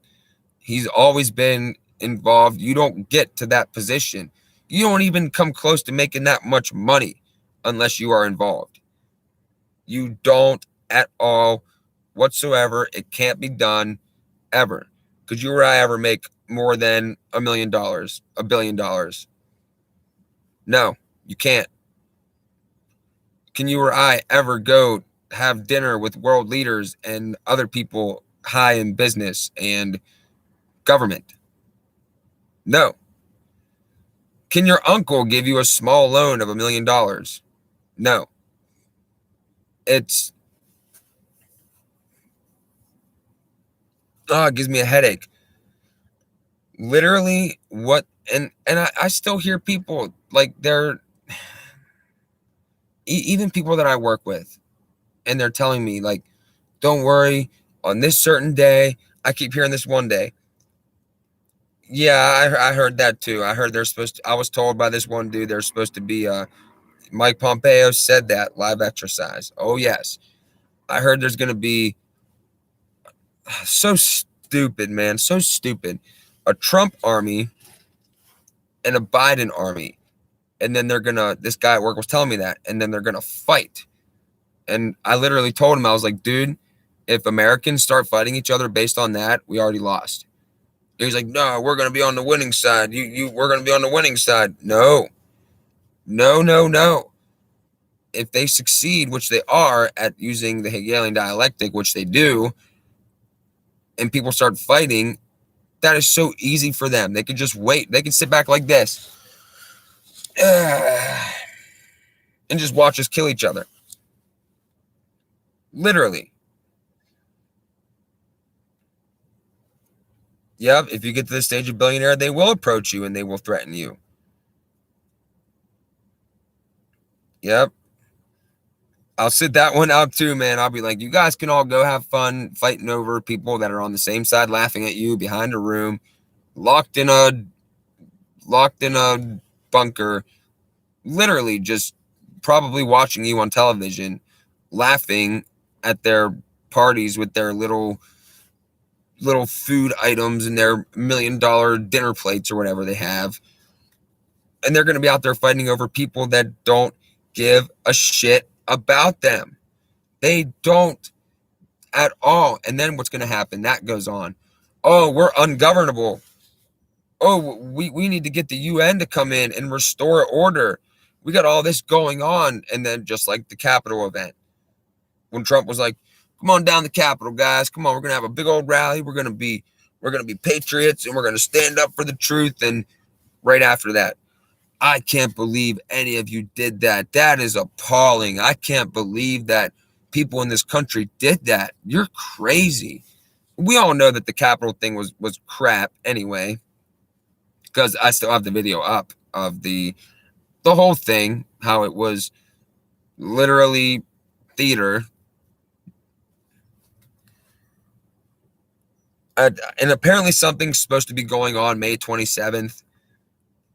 He's always been involved. You don't get to that position. You don't even come close to making that much money unless you are involved. You don't at all whatsoever. It can't be done ever. Could you or I ever make more than $1 million, $1 billion? No, you can't. Can you or I ever go have dinner with world leaders and other people high in business and government? No. Can your uncle give you a small loan of $1 million? No. It's, it gives me a headache. Literally what, and I still hear people like even people that I work with, and they're telling me like, don't worry, on this certain day, I keep hearing this one day. Yeah, I heard that too. I heard I was told by this one dude there's supposed to be Mike Pompeo said that live exercise. Oh yes. I heard there's going to be so stupid, man, so stupid. A Trump army and a Biden army. And then this guy at work was telling me that, and then they're going to fight. And I literally told him, I was like, dude, if Americans start fighting each other based on that, we already lost. He's like, no, we're going to be on the winning side. We're going to be on the winning side. No, no, no, no. If they succeed, which they are, at using the Hegelian dialectic, which they do, and people start fighting, that is so easy for them. They can just wait. They can sit back like this and just watch us kill each other. Literally. Yep. If you get to the stage of billionaire, they will approach you and they will threaten you. Yep. I'll sit that one out too, man. I'll be like, you guys can all go have fun fighting over people that are on the same side laughing at you behind a room, locked in a bunker, literally just probably watching you on television, laughing at their parties with their little food items and their $1 million dinner plates or whatever they have. And they're going to be out there fighting over people that don't give a shit about them. They don't at all. And then what's going to happen? That goes on. Oh, we're ungovernable. Oh, we need to get the UN to come in and restore order. We got all this going on. And then just like the Capitol event, when Trump was like, come on down the Capitol, guys. Come on, we're going to have a big old rally. We're going to be patriots, and we're going to stand up for the truth. And right after that, I can't believe any of you did that. That is appalling. I can't believe that people in this country did that. You're crazy. We all know that the Capitol thing was crap anyway, because I still have the video up of the whole thing, how it was literally theater. And apparently something's supposed to be going on May 27th.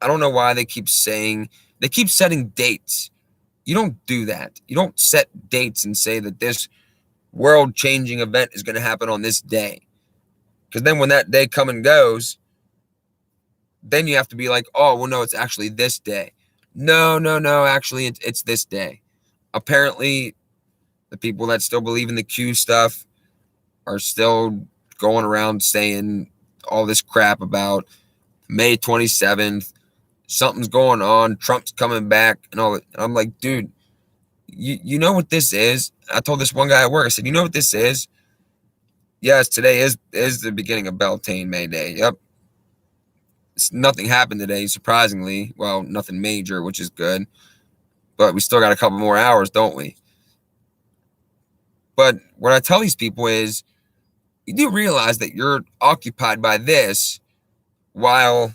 I don't know why they keep setting dates. You don't do that. You don't set dates and say that this world-changing event is going to happen on this day. Because then when that day comes and goes, then you have to be like, oh, well, no, it's actually this day. No, actually, it's this day. Apparently, the people that still believe in the Q stuff are still going around saying all this crap about May 27th. Something's going on. Trump's coming back and all that. And I'm like, dude, you know what this is? I told this one guy at work, I said, you know what this is? Yes, today is the beginning of Beltane May Day. Yep. Nothing happened today, surprisingly. Well, nothing major, which is good. But we still got a couple more hours, don't we? But what I tell these people is, you do realize that you're occupied by this while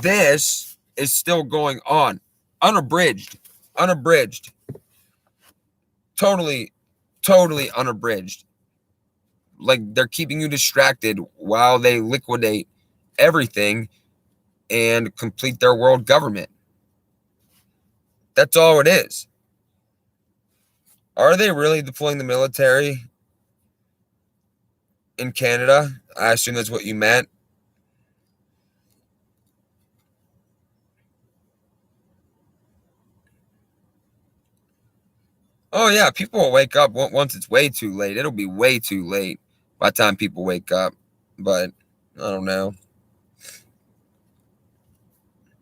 this is still going on. Unabridged. Totally unabridged. Like, they're keeping you distracted while they liquidate everything and complete their world government. That's all it is. Are they really deploying the military in Canada? I assume that's what you meant. Oh, yeah, people will wake up once it's way too late. It'll be way too late by the time people wake up. But I don't know.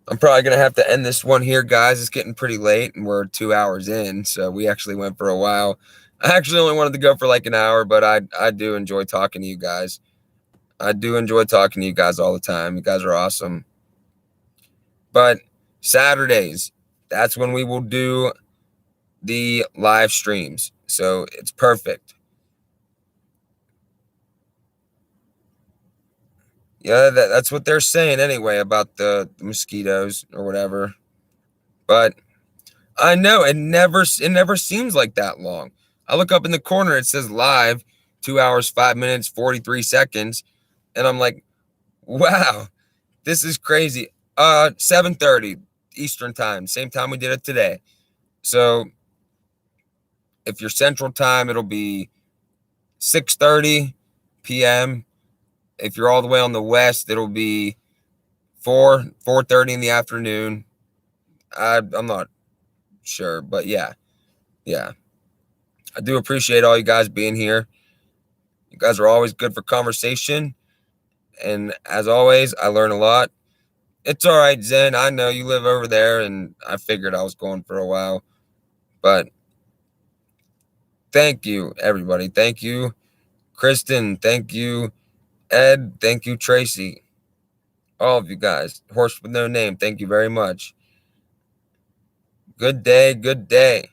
I'm probably going to have to end this one here, guys. It's getting pretty late, and we're 2 hours in, so we actually went for a while. I actually only wanted to go for like an hour, but I do enjoy talking to you guys. I do enjoy talking to you guys all the time. You guys are awesome. But Saturdays, that's when we will do the live streams. So it's perfect. Yeah, that's what they're saying anyway about the mosquitoes or whatever. But I know it never seems like that long. I look up in the corner, it says live, 2 hours, 5 minutes, 43 seconds. And I'm like, wow, this is crazy. 7:30 Eastern time, same time we did it today. So if you're Central time, it'll be 6:30 p.m. If you're all the way on the west, it'll be 4:30 in the afternoon. I'm not sure, but yeah. I do appreciate all you guys being here. You guys are always good for conversation, and as always, I learn a lot. It's all right, Zen. I know you live over there, and I figured I was going for a while, but thank you, everybody. Thank you, Kristen. Thank you, Ed. Thank you, Tracy. All of you guys. Horse with no name. Thank you very much. Good day. Good day.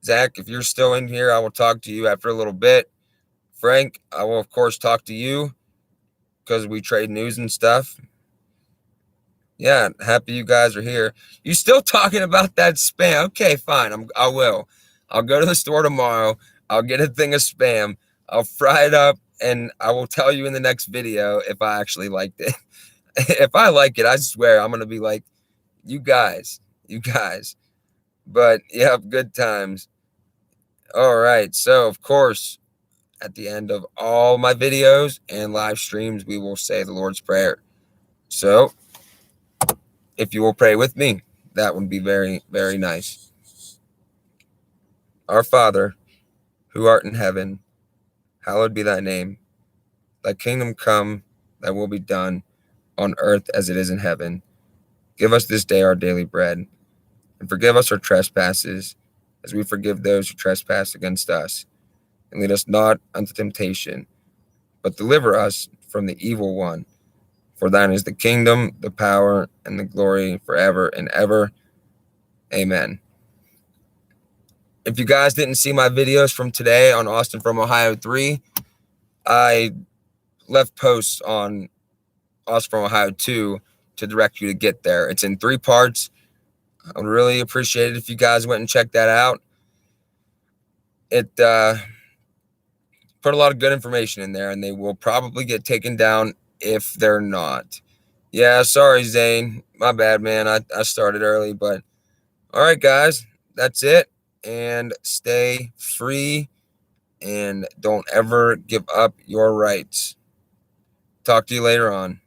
Zach, if you're still in here, I will talk to you after a little bit. Frank, I will, of course, talk to you because we trade news and stuff. Yeah, happy you guys are here. You still talking about that spam? Okay, fine. I will. I'll go to the store tomorrow. I'll get a thing of spam. I'll fry it up, and I will tell you in the next video if I actually liked it. If I like it, I swear I'm gonna be like, you guys. But yeah, good times. All right. So of course, at the end of all my videos and live streams, we will say the Lord's Prayer. So if you will pray with me, that would be very, very nice. Our Father, who art in heaven, hallowed be thy name. Thy kingdom come, thy will be done on earth as it is in heaven. Give us this day our daily bread, and forgive us our trespasses, as we forgive those who trespass against us. And lead us not unto temptation, but deliver us from the evil one. For thine is the kingdom, the power, and the glory forever and ever. Amen. If you guys didn't see my videos from today on Austin from Ohio 3, I left posts on Austin from Ohio 2 to direct you to get there. It's in 3 parts. I would really appreciate it if you guys went and checked that out. It put a lot of good information in there, and they will probably get taken down if they're not. Yeah, sorry, Zane. My bad, man. I started early, but all right, guys, that's it. And stay free and don't ever give up your rights. Talk to you later on.